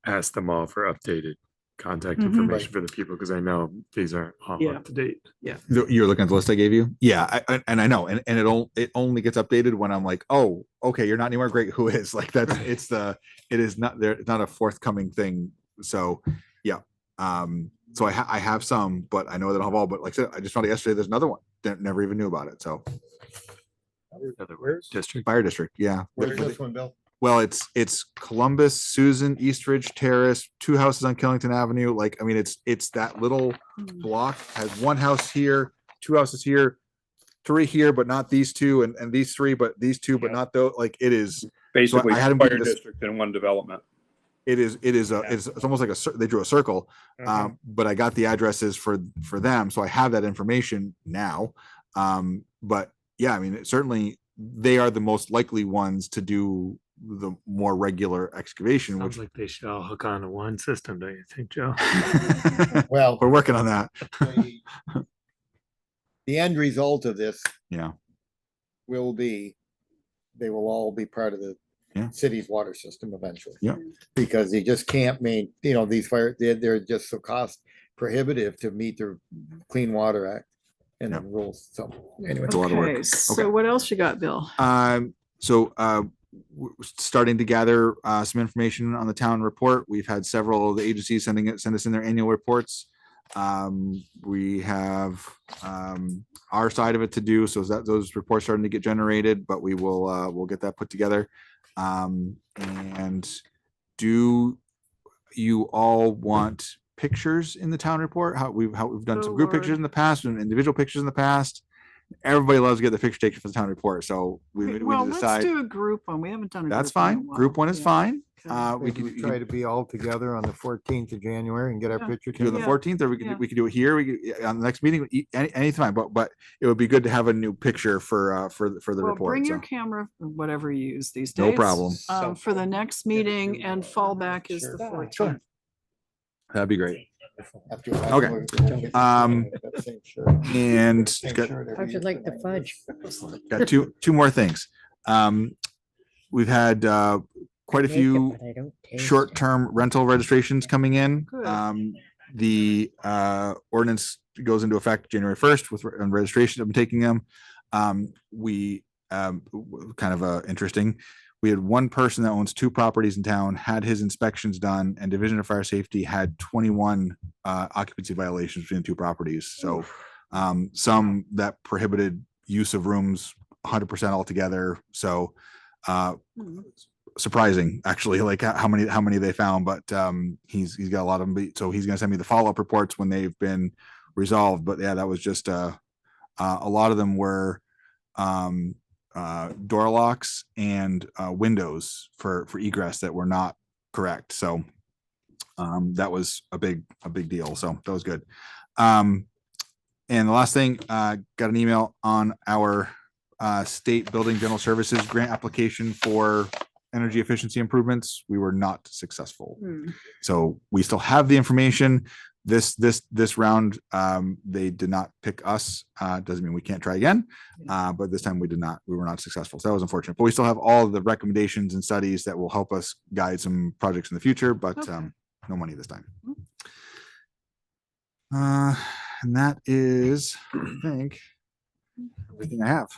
ask them all for updated contact
Mhm.
information for the people, because I know these aren't all
Yeah.
up to date.
You're looking at the list I gave you? Yeah, and I know, and it only gets updated when I'm like, oh, okay, you're not anymore. Great, who is? Like that's it is not there. It's not a forthcoming thing. So yeah, so I have some, but I know they don't have all. But like I said, I just found it yesterday. There's another one that never even knew about it. So
District.
fire district, yeah.
Where's this one, Bill?
Well, it's Columbus, Susan, Eastridge Terrace, 2 houses on Killington Avenue. Like, I mean, it's that little block has 1 house here, 2 houses here, 3 here, but not these 2, and these 3, but these 2, but not those. Like it is
Basically,
I had him
fire
give me this-
district in one development.
it's almost like they drew a circle. But I got the addresses for them, so I have that information now. But yeah, I mean, certainly they are the most likely ones to do the more regular excavation,
Sounds
which
like they should all hook on to one system, don't you think, Joe?
Well,
we're working on that.
the end result of this
Yeah.
will be, they will all be part of the
Yeah.
city's water system eventually.
Yeah.
Because they just can't these they're just so cost prohibitive to meet the Clean Water Act and the rules. So anyway.
It's a lot of work.
Okay, so what else you got, Bill?
So we're starting to gather some information on the town report. We've had several of the agencies send us in their annual reports. We have our side of it to do, so that those reports starting to get generated, but we'll get that put together. And do you all want pictures in the town report? How we've done some group pictures in the past and individual pictures in the past. Everybody loves to get the picture taken for the town report, so we
Well,
need to
let's
decide.
do a group one. We haven't done a.
That's
group one in a
fine.
while.
Group 1 is
Yeah.
fine.
Okay.
We
We
could
try to be all together on the 14th of January and get our
Yeah.
picture
do it on the
Yeah.
14th, or we
Yeah.
could do it here. We could on the next meeting, any time. But it would be good to have a new picture for the
Well,
report.
bring your
so.
camera, or whatever you use these days.
No problem.
For the next meeting, and fallback is the 14th.
That'd be great.
After that,
Okay.
we'll get that same shirt.
And
Same
got-
shirt every
How'd you
year.
like the fudge?
got two more things. We've had quite a
Make it,
few
but I don't taste it.
short-term rental registrations coming in.
Good.
The ordinance goes into effect January 1st with registration. I'm taking them. We kind of interesting. We had one person that owns 2 properties in town, had his inspections done, and Division of Fire Safety had 21 occupancy violations between the 2 properties. So some that prohibited use of rooms 100% altogether. So surprising, actually, like how many they found, but he's got a lot of them. So he's going to send me the follow-up reports when they've been resolved. But yeah, that was just a lot of them were door locks and windows for egress that were not correct. So that was a big deal. So that was good. And the last thing, got an email on our state building general services grant application for energy efficiency improvements. We were not successful. So we still have the information. This round, they did not pick us. Doesn't mean we can't try again. But this time we were not successful. So that was unfortunate, but we still have all of the recommendations and studies that will help us guide some projects in the future, but no money this time. And that is, I think, everything I have.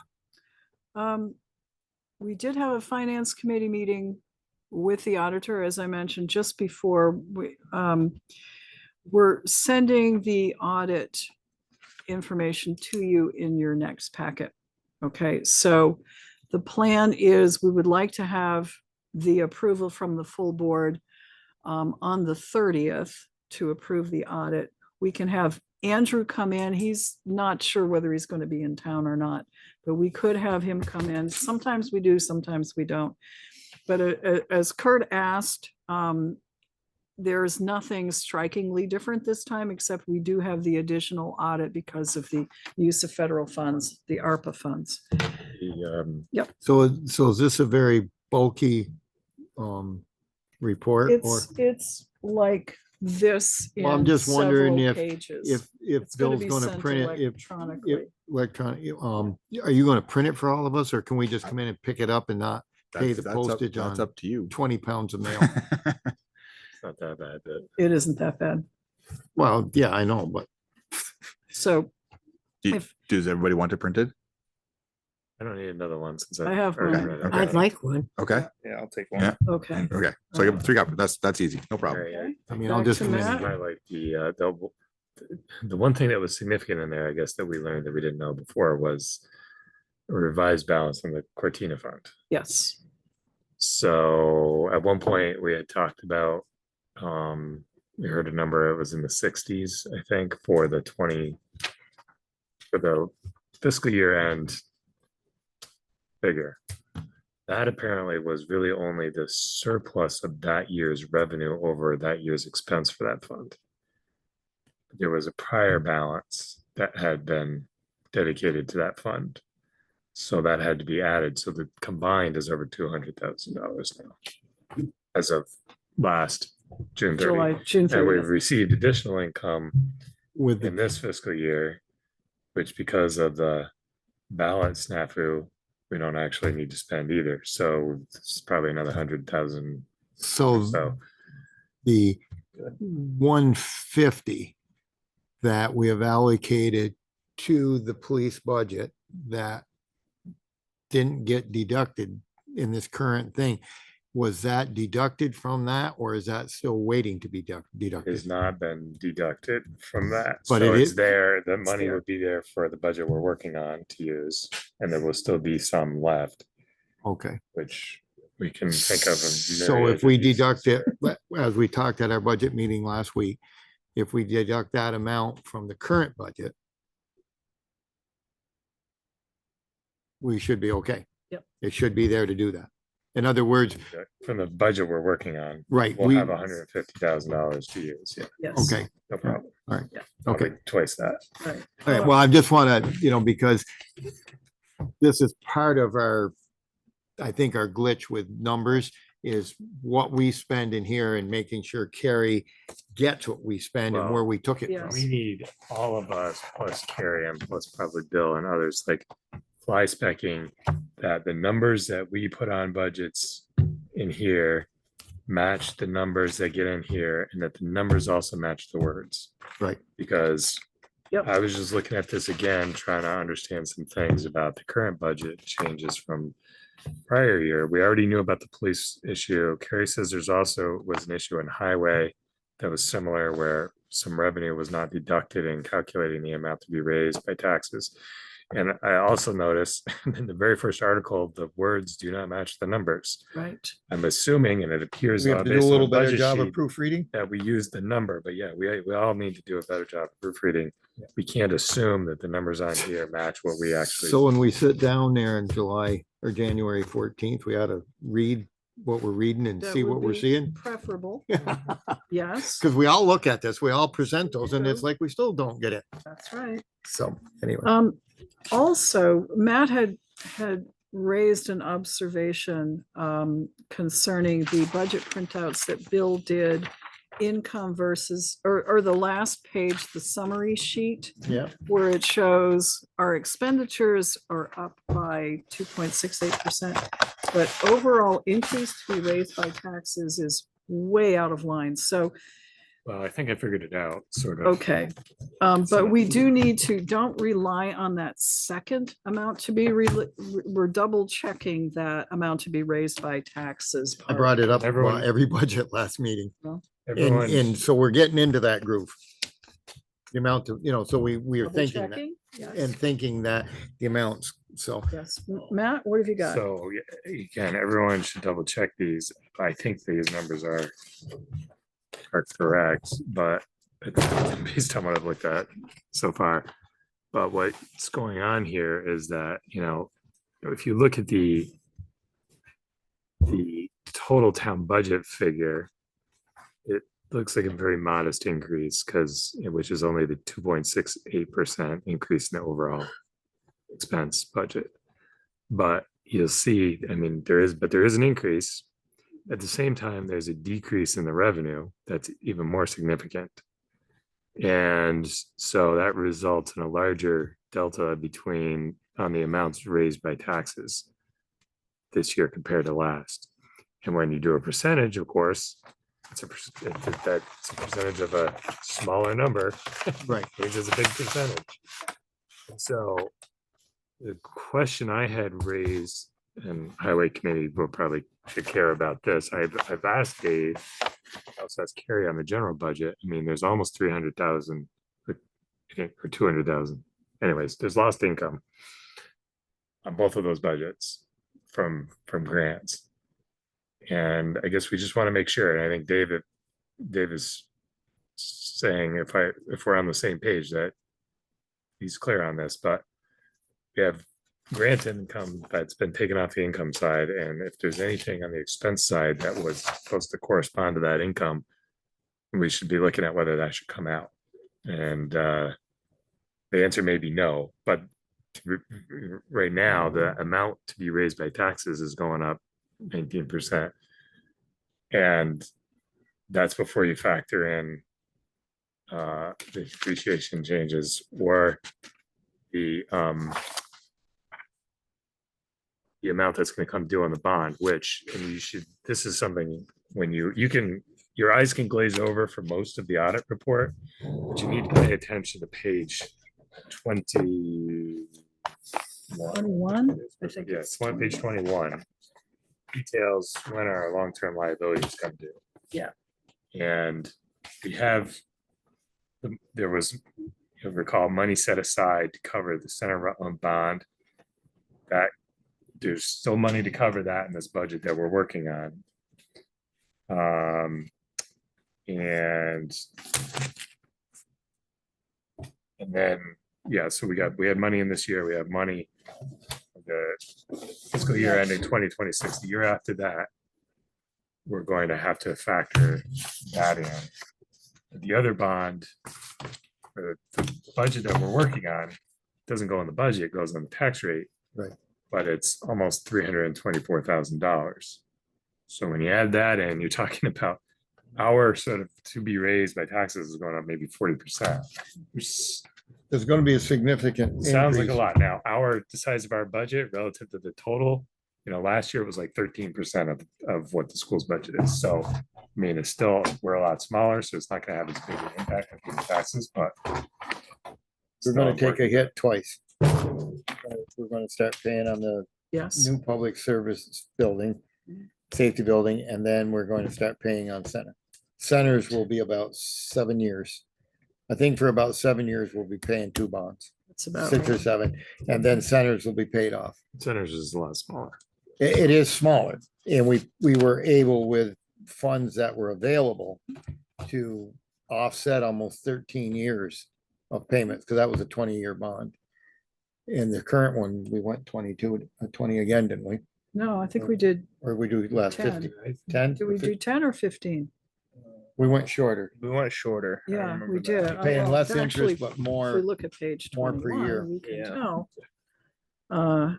We did have a finance committee meeting with the auditor, as I mentioned, just before we're sending the audit information to you in your next packet. Okay, so the plan is we would like to have the approval from the full board on the 30th to approve the audit. We can have Andrew come in. He's not sure whether he's going to be in town or not, but we could have him come in. Sometimes we do, sometimes we don't. But as Kurt asked, there's nothing strikingly different this time, except we do have the additional audit because of the use of federal funds, the ARPA funds. Yep.
So is this a very bulky report?
It's like this in
Well, I'm just wondering
several
if
pages.
if
It's gonna
Bill's
be
going to
sent
print it,
electronically.
electronic, are you going to print it for all of us, or can we just come in and pick it up and not pay the
That's
postage
that's
on
up to you.
20 pounds of mail?
It's not that bad, but
It isn't that bad.
Well, yeah, I know, but
So
Does everybody want it printed?
I don't need another one since
I have
already
one.
read it.
I'd like one.
Okay.
Yeah, I'll take one.
Yeah.
Okay.
Okay. So I give them 3 copies. That's easy. No problem.
Okay.
I mean, I'll
Back
just
to
come in.
Matt.
Highlight the one thing that was significant in there, I guess, that we learned that we didn't know before was a revised balance on the Cortina fund.
Yes.
So at one point we had talked about, we heard a number, it was in the 60s, I think, for the fiscal year end figure. That apparently was really only the surplus of that year's revenue over that year's expense for that fund. There was a prior balance that had been dedicated to that fund. So that had to be added. So the combined is over $200,000 now as of last June 30th.
June
And
30th.
we've received additional income
with
in this fiscal year, which because of the ballot snafu, we don't actually need to spend either. So it's probably another 100,000.
So the 150 that we have allocated to the police budget that didn't get deducted in this current thing, was that deducted from that, or is that still waiting to be deducted?
Has not been deducted from that.
But
So
it
it's
is-
there, the money would be there for the budget we're working on to use, and there will still be some left,
Okay.
which we can think of.
So if we deduct it, as we talked at our budget meeting last week, if we deduct that amount from the current budget, we should be okay.
Yep.
It should be there to do that. In other words,
From the budget we're working on.
Right,
We'll
we-
have $150,000 to use, yeah.
Yes.
okay,
No problem.
all right,
Probably
okay.
twice that.
Right.
All right, well, I just want to, because this is part of our, I think our glitch with numbers is what we spend in here and making sure Kari gets what we spend and where we took it from.
We need all of us plus Kari and plus probably Bill and others, like fly specking, that the numbers that we put on budgets in here match the numbers that get in here, and that the numbers also match the words.
Right.
Because
Yep.
I was just looking at this again, trying to understand some things about the current budget changes from prior year. We already knew about the police issue. Kari says there's also was an issue in highway that was similar where some revenue was not deducted in calculating the amount to be raised by taxes. And I also noticed in the very first article, the words do not match the numbers.
Right.
I'm assuming, and it appears
We have to do a
based on
little
the
better
budget
job of
sheet,
proofreading.
that we use the number, but yeah, we all need to do a better job of proofreading. We can't assume that the numbers on here match what we actually.
So when we sit down there in July or January 14th, we ought to read what we're reading and
That
see
would
what we're
be
seeing.
Preferable. Yes,
Because we all look at this, we all present those, and it's
True.
like we still don't get it.
that's right.
So anyway,
Also, Matt had raised an observation concerning the budget printouts that Bill did, income versus, or the last page, the summary sheet,
yeah,
where it shows our expenditures are up by 2.68%, but overall increase to be raised by taxes is way out of line. So,
Well, I think I figured it out, sort of.
okay. But we do need to, don't rely on that second amount to be, we're double checking that amount to be raised by taxes.
I brought it up
Everyone-
every budget last meeting.
Well,
And so we're getting into that groove. The amount of, so we are
double
thinking that
checking? Yes.
and thinking that the amounts, so.
Yes, Matt, what have you got?
So yeah, again, everyone should double check these. I think these numbers are correct, but it's based on what I've looked at so far. But what's going on here is that, if you look at the total town budget figure, it looks like a very modest increase which is only the 2.68% increase in the overall expense budget. But you'll see, there is an increase. At the same time, there's a decrease in the revenue that's even more significant. And so that results in a larger delta on the amounts raised by taxes this year compared to last. And when you do a percentage, of course, it's a percentage of a smaller number.
Right.
Which is a big percentage. And so the question I had raised, and Highway Committee will probably should care about this. I've asked Dave, also asked Kari on the general budget. There's almost 300,000 or 200,000. Anyways, there's lost income on both of those budgets from grants. And I guess we just want to make sure. And I think Dave is saying if we're on the same page that he's clear on this, but we have grant income that's been taken off the income side. And if there's anything on the expense side that was supposed to correspond to that income, we should be looking at whether that should come out. And the answer may be no, but right now the amount to be raised by taxes is going up 19%. And that's before you factor in the depreciation changes or the amount that's going to come due on the bond, this is something when your eyes can glaze over for most of the audit report, but you need to pay attention to page 21.
I think.
Yeah, it's page 21. Details when our long-term liabilities come due.
Yeah.
And there was, you'll recall, money set aside to cover the Center Rutland bond. That there's still money to cover that in this budget that we're working on. And then, so we had money in this year, we have money the fiscal year ending 2026, the year after that, we're going to have to factor that in. The other bond, the budget that we're working on, doesn't go in the budget, it goes on the tax rate.
Right.
But it's almost $324,000. So when you add that in, you're talking about our sort of to be raised by taxes is going up maybe 40%.
There's going to be a significant.
Sounds like a
increase.
lot. Now, the size of our budget relative to the total, last year it was like 13% of what the school's budget is. So, we're a lot smaller, so it's not going to have as big an impact on the taxes, but
We're gonna take a hit twice. We're gonna start paying on the
Yes.
new public service building, safety building, and then we're going to start paying on center. Centers will be about 7 years. I think for about 7 years, we'll be paying 2 bonds,
It's about
6 or
right.
7, and then centers will be paid off.
Centers is a lot smaller.
It is smaller, and we were able with funds that were available to offset almost 13 years of payments, because that was a 20-year bond. In the current one, we went 20 again, didn't we?
No, I think we did.
Or we do last 50,
10.
10?
Did we do 10 or 15?
We went shorter.
We went shorter. I
Yeah,
remember
we
that.
did.
Paying
Well,
less
actually,
interest, but
If we
more.
look at page
more per
21,
year.
we can
Yeah.
tell.
I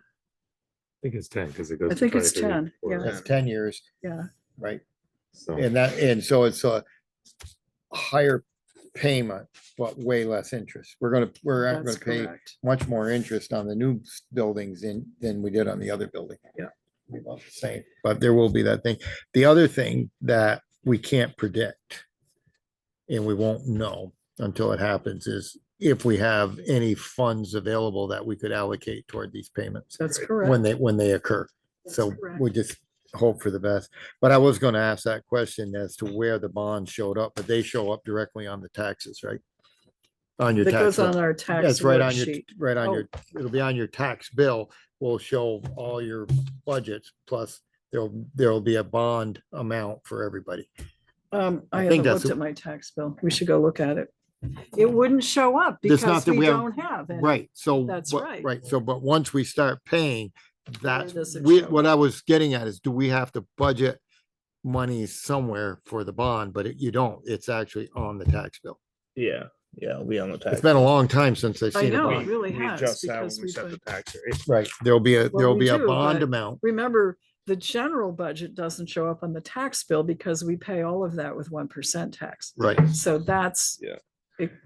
think it's 10 because it goes.
I
to
think it's
23
10,
or-
yeah.
That's 10 years,
Yeah.
right?
So
And so it's a higher payment, but way less interest. We're not
That's
gonna pay
correct.
much more interest on the new buildings than we did on the other building.
Yeah.
About the same, but there will be that thing. The other thing that we can't predict, and we won't know until it happens, is if we have any funds available that we could allocate toward these payments
That's correct.
when they occur.
That's
So
correct.
we just hope for the best. But I was gonna ask that question as to where the bonds showed up, but they show up directly on the taxes, right? On your
That
tax
goes on
bill.
our tax
That's right on your,
worksheet.
right on
Oh.
your, it'll be on your tax bill. Will show all your budgets, plus there'll be a bond amount for everybody.
I
I
haven't
think
looked
that's-
at my tax bill. We should go look at it. It wouldn't show up
It's not
because
that
we
we have-
don't have any.
Right, so.
That's
but-
right.
Right, so, but once we start paying, that's,
does it show
what I was getting at is, do we have to budget money somewhere for the bond? But you don't, it's actually on the tax bill.
Yeah, it'll be on the tax.
It's been a long time since I've
I
seen a
know, it
bond.
really
We
has,
adjust that when
because
we
we've
set the
been-
tax rate.
Right, there'll be
Well,
a
we do,
bond
but
amount.
Remember, the general budget doesn't show up on the tax bill because we pay all of that with 1% tax.
Right,
So that's.
Yeah.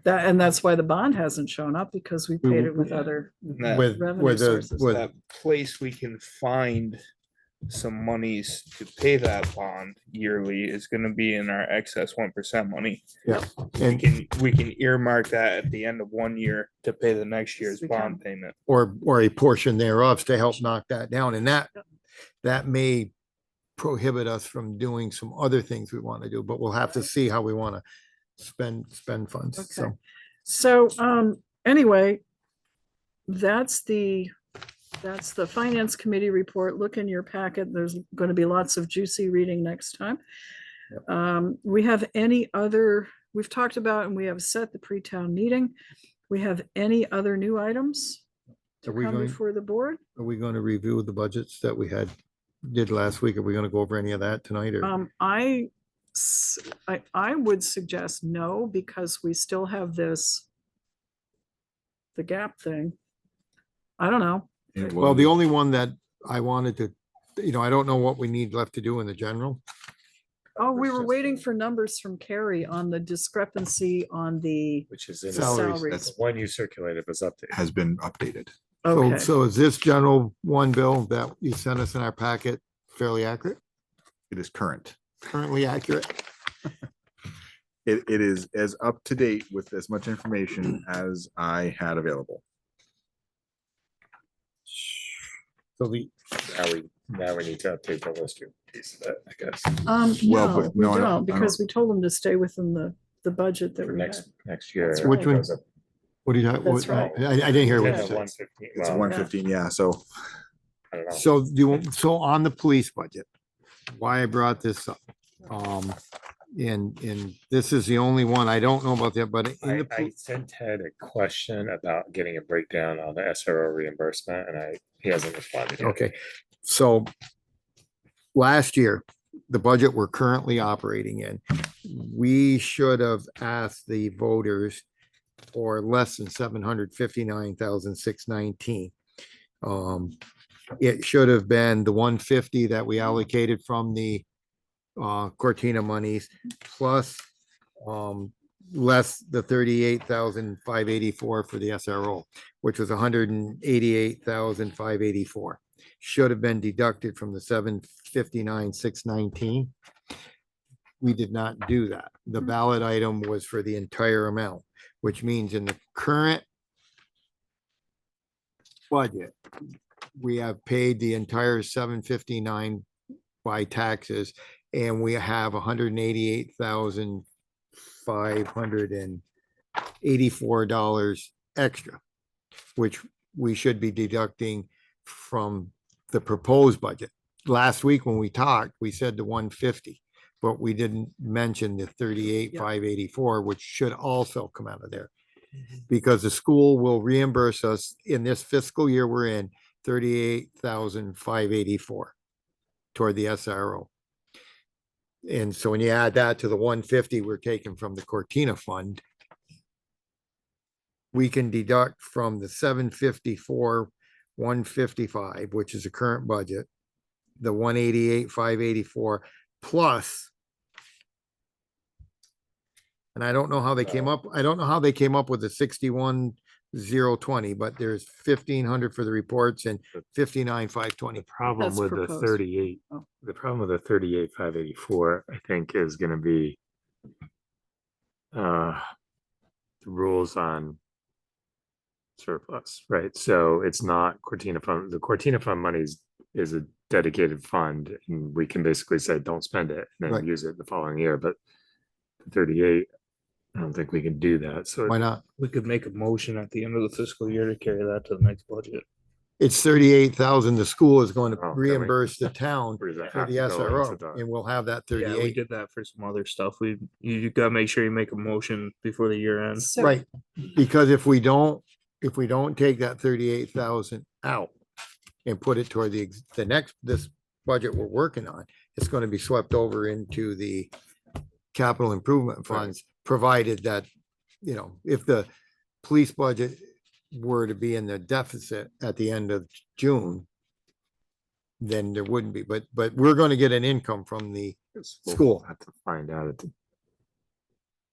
And that's why the bond hasn't shown up, because we paid it with other
That-
with
revenue
the,
sources.
with,
That place we can find some monies to pay that bond yearly is gonna be in our excess 1% money.
and,
We can earmark that at the end of 1 year to pay the next year's
we
bond payment.
or a portion thereof to help knock that down, and that may prohibit us from doing some other things we want to do, but we'll have to see how we want to spend funds,
Okay.
so.
So, anyway, that's the finance committee report. Look in your packet. There's going to be lots of juicy reading next time. We have any other, we've talked about, and we have set the pre-town meeting. We have any other new items to
Are we
come
going-
before the board?
Are we going to review the budgets that we did last week? Are we going to go over any of that tonight, or?
I would suggest no, because we still have the gap thing. I don't know.
Well, the only one that I wanted to, I don't know what we need left to do in the general.
Oh, we were waiting for numbers from Kari on the discrepancy on the,
Which is in
Salaries.
That's one you circulated was updated.
Has been updated.
okay.
So is this general one bill that you sent us in our packet fairly accurate,
It is current.
currently accurate?
It is as up to date with as much information as I had available.
So the,
Now we need to update the list of pieces of that, I guess,
Well,
No,
but
we
no, I don't-
don't, because we told them to stay within the budget that
for
we had.
next year.
That's
it
Which one?
goes up
What do you have?
That's right.
I didn't hear what
to
you said.
115.
It's
Well,
115, yeah, so
I don't know.
So on the police budget, why I brought this up. And this is the only one, I don't know about that, but in the,
I sent Ted a question about getting a breakdown on the SRO reimbursement and he hasn't responded yet.
okay, so last year, the budget we're currently operating in, we should have asked the voters for less than 759,619. It should have been the 150 that we allocated from the Cortina monies plus less the 38,584 for the SRO, which was 188,584. Should have been deducted from the 759,619. We did not do that. The ballot item was for the entire amount, which means in the current budget, we have paid the entire 759 by taxes, and we have $188,584 extra, which we should be deducting from the proposed budget. Last week when we talked, we said the 150, but we didn't mention the 38,584, which should also come out of there. Because the school will reimburse us in this fiscal year we're in 38,584 toward the SRO. And so when you add that to the 150 we're taking from the Cortina fund, we can deduct from the 754, 155, which is the current budget, the 188,584 plus. And I don't know how they came up, I don't know how they came up with the 61,020, but there's 1,500 for the reports and 59,520.
Problem
That's
with
proposed.
the 38,
Oh.
the problem with the 38,584, I think, is gonna be the rules on surplus, right? So it's not Cortina fund. The Cortina fund money is a dedicated fund, and we can basically say, don't spend it and then
Right.
use it the following year. But the 38, I don't think we can do that. So
Why not?
We could make a motion at the end of the fiscal year to carry that to the next budget.
It's 38,000. The school is going to
Oh, okay.
reimburse the town
Or does that
for
have
the
to go into
SRO,
the-
and we'll have that
Yeah, we
38.
did that for some other stuff. You gotta make sure you make a motion before the year ends.
So-
Right, because if we don't take that 38,000 out and put it toward this budget we're working on, it's gonna be swept over into the capital improvement funds, provided that, if the police budget were to be in the deficit at the end of June, then there wouldn't be, but we're gonna get an income from the
We'll
school.
have to find out.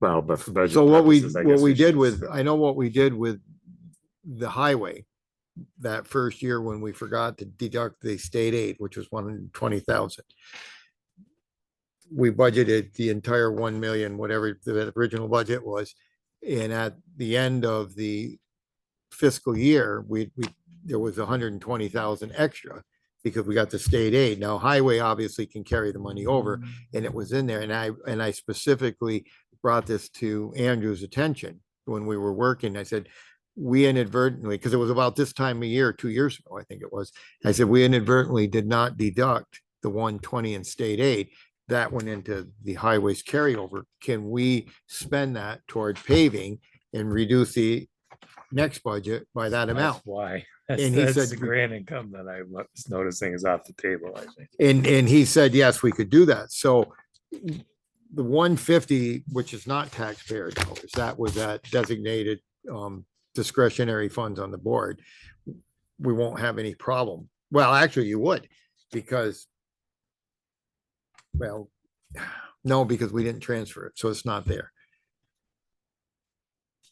Well, but for budget
So what we
purposes, I guess
did
should
with,
still-
I know what we did with the highway that first year when we forgot to deduct the state aid, which was 120,000. We budgeted the entire 1 million, whatever the original budget was. And at the end of the fiscal year, there was 120,000 extra because we got the state aid. Now highway obviously can carry the money over, and it was in there. And I specifically brought this to Andrew's attention when we were working. I said, we inadvertently, because it was about this time of year, 2 years ago, I think it was. I said, we inadvertently did not deduct the 120 in state aid. That went into the highways carryover. Can we spend that toward paving and reduce the next budget by that amount?
That's why.
And
That's,
he
that's
said
the
we-
grant income that I was noticing is off the table, I think.
And he said, yes, we could do that. So the 150, which is not taxpayer dollars, that was that designated discretionary funds on the board. We won't have any problem. Well, actually you would, because no, because we didn't transfer it, so it's not there.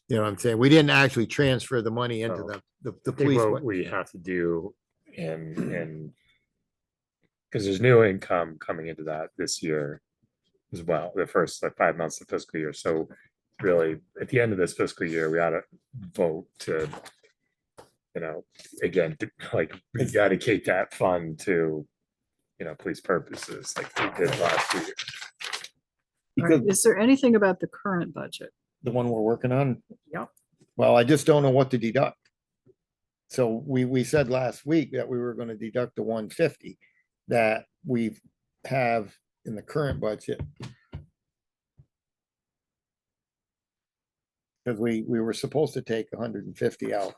You know what I'm saying? We didn't actually transfer the money into
Oh.
the
I think
police.
what we have to do because there's new income coming into that this year as well, the first 5 months of fiscal year. So really, at the end of this fiscal year, we ought to vote to, again, rededicate that fund to, police purposes like we did last year.
All right, is there anything about the current budget?
The one we're working on?
Yep.
Well, I just don't know what to deduct. So we said last week that we were gonna deduct the 150 that we have in the current budget. Because we were supposed to take 150 out.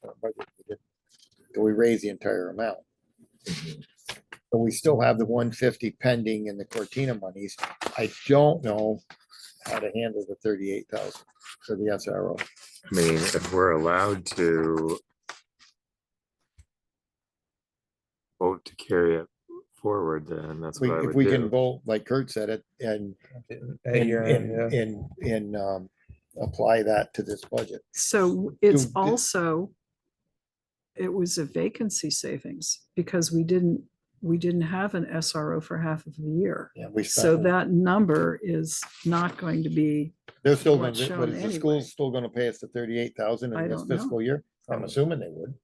So we raised the entire amount. But we still have the 150 pending in the Cortina monies. I don't know how to handle the 38,000 for the SRO.
I mean, if we're allowed to vote to carry it forward, then that's what I
If
would
we can
do.
vote, like Kurt said it, and apply that to this budget.
So it's
Do-
also, it was a vacancy savings because we didn't have an SRO for half of the year.
Yeah, we
So
spent,
that number is not going to be,
they're still gonna,
what's shown
but is the
anyway.
school still gonna pay us the 38,000
I
in this
don't know.
fiscal year? I'm assuming they would.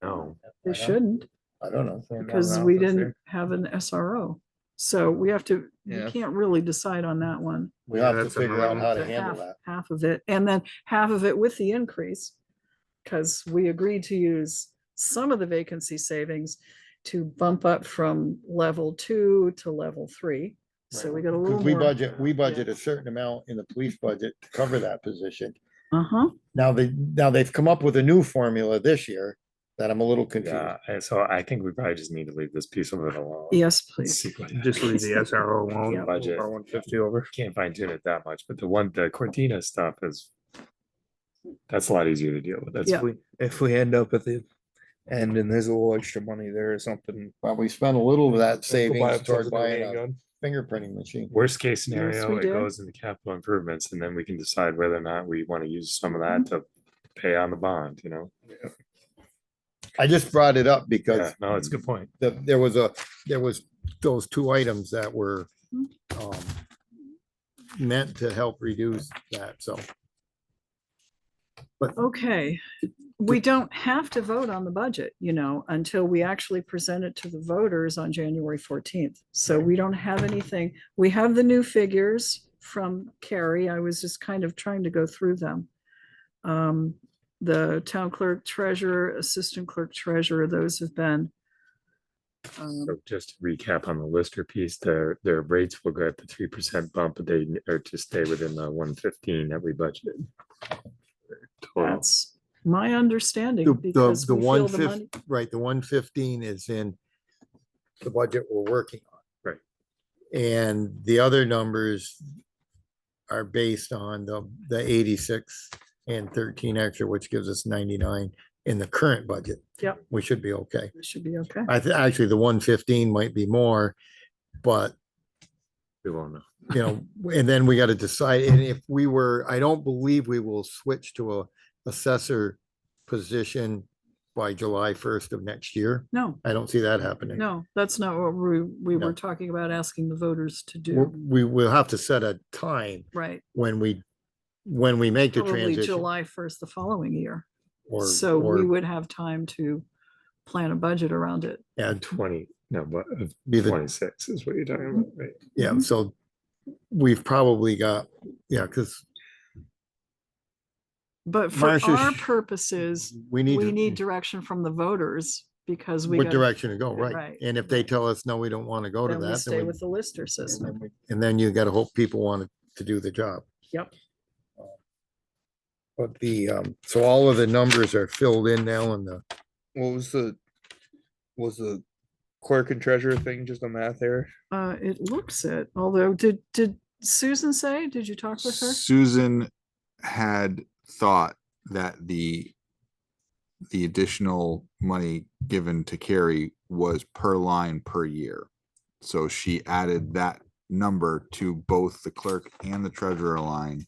No.
They shouldn't,
I don't know.
because we didn't have an SRO. So we have to, we
Yeah.
can't really decide on that one.
We have to
that's
figure out how to
The
handle
half,
that.
half of it, and then half of it with the increase. Because we agreed to use some of the vacancy savings to bump up from level 2 to level 3. So we got a little
Because
more.
we budget a certain amount in the police budget to cover that position.
Uh-huh.
Now they've come up with a new formula this year that I'm a little confused.
Yeah, and so I think we probably just need to leave this piece of it alone.
Yes,
Let's
please.
see what
Just leave the SRO alone.
Yep.
Budget.
Or 150 over.
Can't fine tune it that much, but the Cortina stuff that's a lot easier to deal with. That's
Yeah.
If we end up at the end and there's a little extra money there or something.
Well, we spent a little of that
go buy
savings
ourselves
toward
a new
buying a
handgun.
fingerprinting machine.
worst case scenario,
we
it
did.
goes into capital improvements, and then we can decide whether or not we want to use some of that to pay on the bond, you know?
I just brought it up because
Yeah, no, it's a good point.
there was those two items that were meant to help reduce that, so.
Okay, we don't have to vote on the budget, until we actually present it to the voters on January 14th. So we don't have anything. We have the new figures from Kari. I was just kind of trying to go through them. The town clerk treasurer, assistant clerk treasurer, those have been.
So just to recap on the Lister piece, their rates will go at the 3% bump, but they are to stay within the 115 that we budgeted. Total.
That's my understanding, because
The
we feel
one
the money.
right, the 115 is in the budget we're working on.
Right.
And the other numbers are based on the 86 and 13 extra, which gives us 99 in the current budget.
Yep.
We should be okay.
It should be okay.
Actually, the 115 might be more, but
We won't know.
and then we got to decide, and if I don't believe we will switch to a assessor position by July 1st of next year.
No,
I don't see that happening.
no, that's not what we
No.
were talking about asking the voters to do.
We will have to set a time
Right.
when we make the
Probably
transition.
July 1st the following year.
Or,
So we
or
would have time to plan a budget around it.
add
20, no, but
Be the-
26 is what you're talking about, right?
yeah, so we've probably got, because
But for
Marcia,
our purposes,
we
we
need
need direction from the voters, because we
what
gotta-
direction to go, right?
Right,
And if they tell us, no, we don't want to go to
then we
that,
stay with the Lister system.
and then you got to hope people want to do the job.
Yep.
But so all of the numbers are filled in now in the,
What was the clerk and treasurer thing, just a math error?
It looks it, although did Susan say, did you talk with her?
Susan had thought that the additional money given to Kari was per line per year. So she added that number to both the clerk and the treasurer line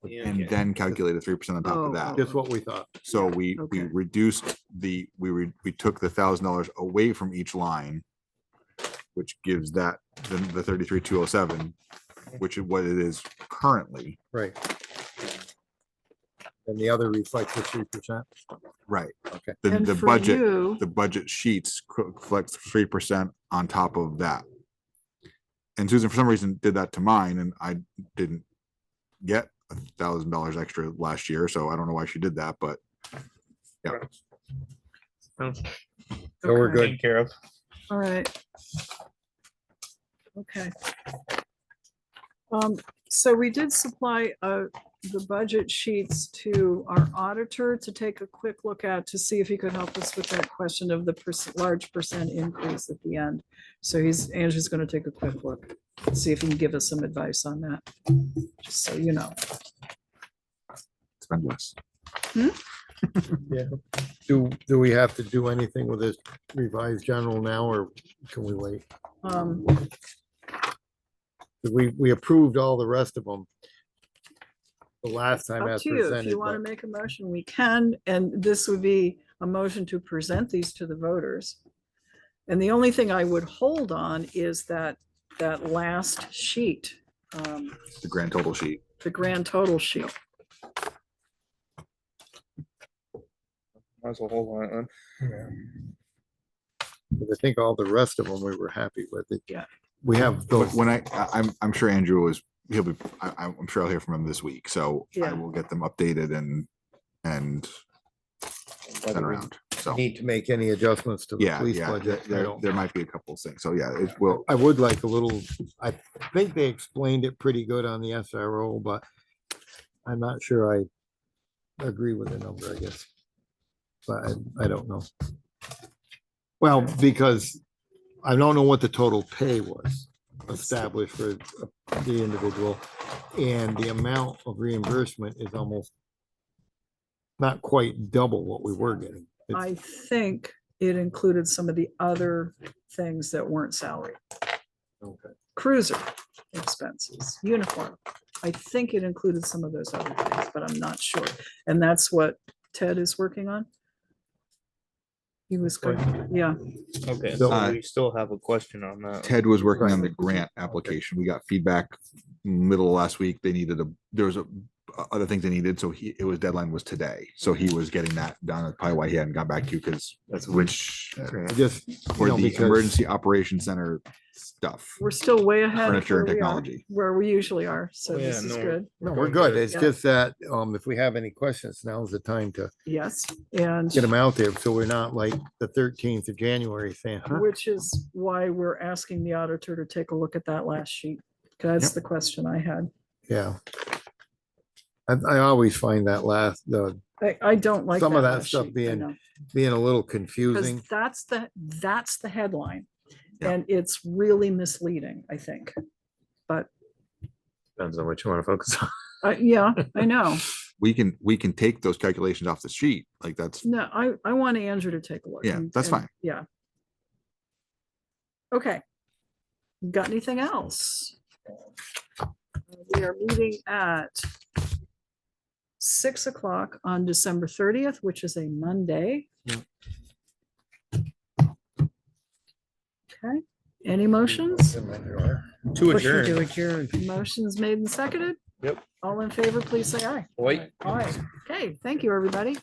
and then calculated 3% on top of that.
just what we thought.
So we
Okay.
reduced we took the $1,000 away from each line, which gives that the 33,207, which is what it is currently.
Right. And the other reflects the 3%.
Right.
Okay.
The
And
the
for
budget
you-
the budget sheets reflects 3% on top of that. And Susan, for some reason, did that to mine, and I didn't get $1,000 extra last year, so I don't know why she did that, but yeah.
So we're
Okay.
good.
Taken care of.
All right. Okay. So we did supply the budget sheets to our auditor to take a quick look at, to see if he could help us with that question of the large percent increase at the end. So Andrew's gonna take a quick look, see if he can give us some advice on that, just so you know.
Spend less.
Yeah. Do we have to do anything with this revised general now, or can we wait? We approved all the rest of them the last time
Up
as
to you, if
presented,
you want to
but
make a motion, we can, and this would be a motion to present these to the voters. And the only thing I would hold on is that last sheet,
The grand total sheet.
the grand total sheet.
Might as well hold on it then.
But I think all the rest of them we were happy with it.
Yeah.
We have those.
When I'm sure Andrew he'll be, I'm sure I'll hear from him this week, so I
Yeah.
will get them updated and sent
Whether we
around. So,
Need to make any adjustments to the
yeah,
police
yeah,
budget. I
there
don't-
might be a couple of things. So yeah, it will.
I would like a little, I think they explained it pretty good on the SRO, but I'm not sure I agree with the number, I guess. But I don't know. Well, because I don't know what the total pay was established for the individual, and the amount of reimbursement is almost not quite double what we were getting. It's-
I think it included some of the other things that weren't salary.
Okay.
Cruiser expenses, uniform. I think it included some of those other things, but I'm not sure. And that's what Ted is working on. He was good. Yeah.
Okay,
So-
so we still have a question on that.
Ted was working on
Right.
the grant application. We got feedback middle of last week. They needed there was other things they needed, so deadline was today. So he was getting that done. That's probably why he hadn't got back to you, because that's which
I just, you
for
know,
the
because
emergency operations center stuff.
We're still way ahead of
Furniture and
where we are,
technology.
where we usually are. So
Oh, yeah,
this is
no,
good.
no, we're good. It's
Yeah.
just that, if we have any questions, now's the time to
Yes. And
get them out there, so we're not like the 13th of January saying, huh?
which is why we're asking the auditor to take a look at that last sheet. That's
Yep.
the question I had.
Yeah. I always find that
I don't like.
some of that
last
stuff
sheet, I
being
know.
a little
'Cause
confusing.
that's the headline.
Yeah.
And it's really misleading, I think. But,
Depends on what you want to focus on.
yeah, I know.
We can take those calculations off the sheet. Like that's
No, I want Andrew to take a look.
Yeah, that's fine.
Yeah. Okay. Got anything else? We are meeting at 6 o'clock on December 30th, which is a Monday. Okay, any motions?
To
Motion to
adjourn.
adjourn.
Motions made and seconded?
Yep.
All in favor, please say aye.
Wait.
Aye. Okay, thank you, everybody.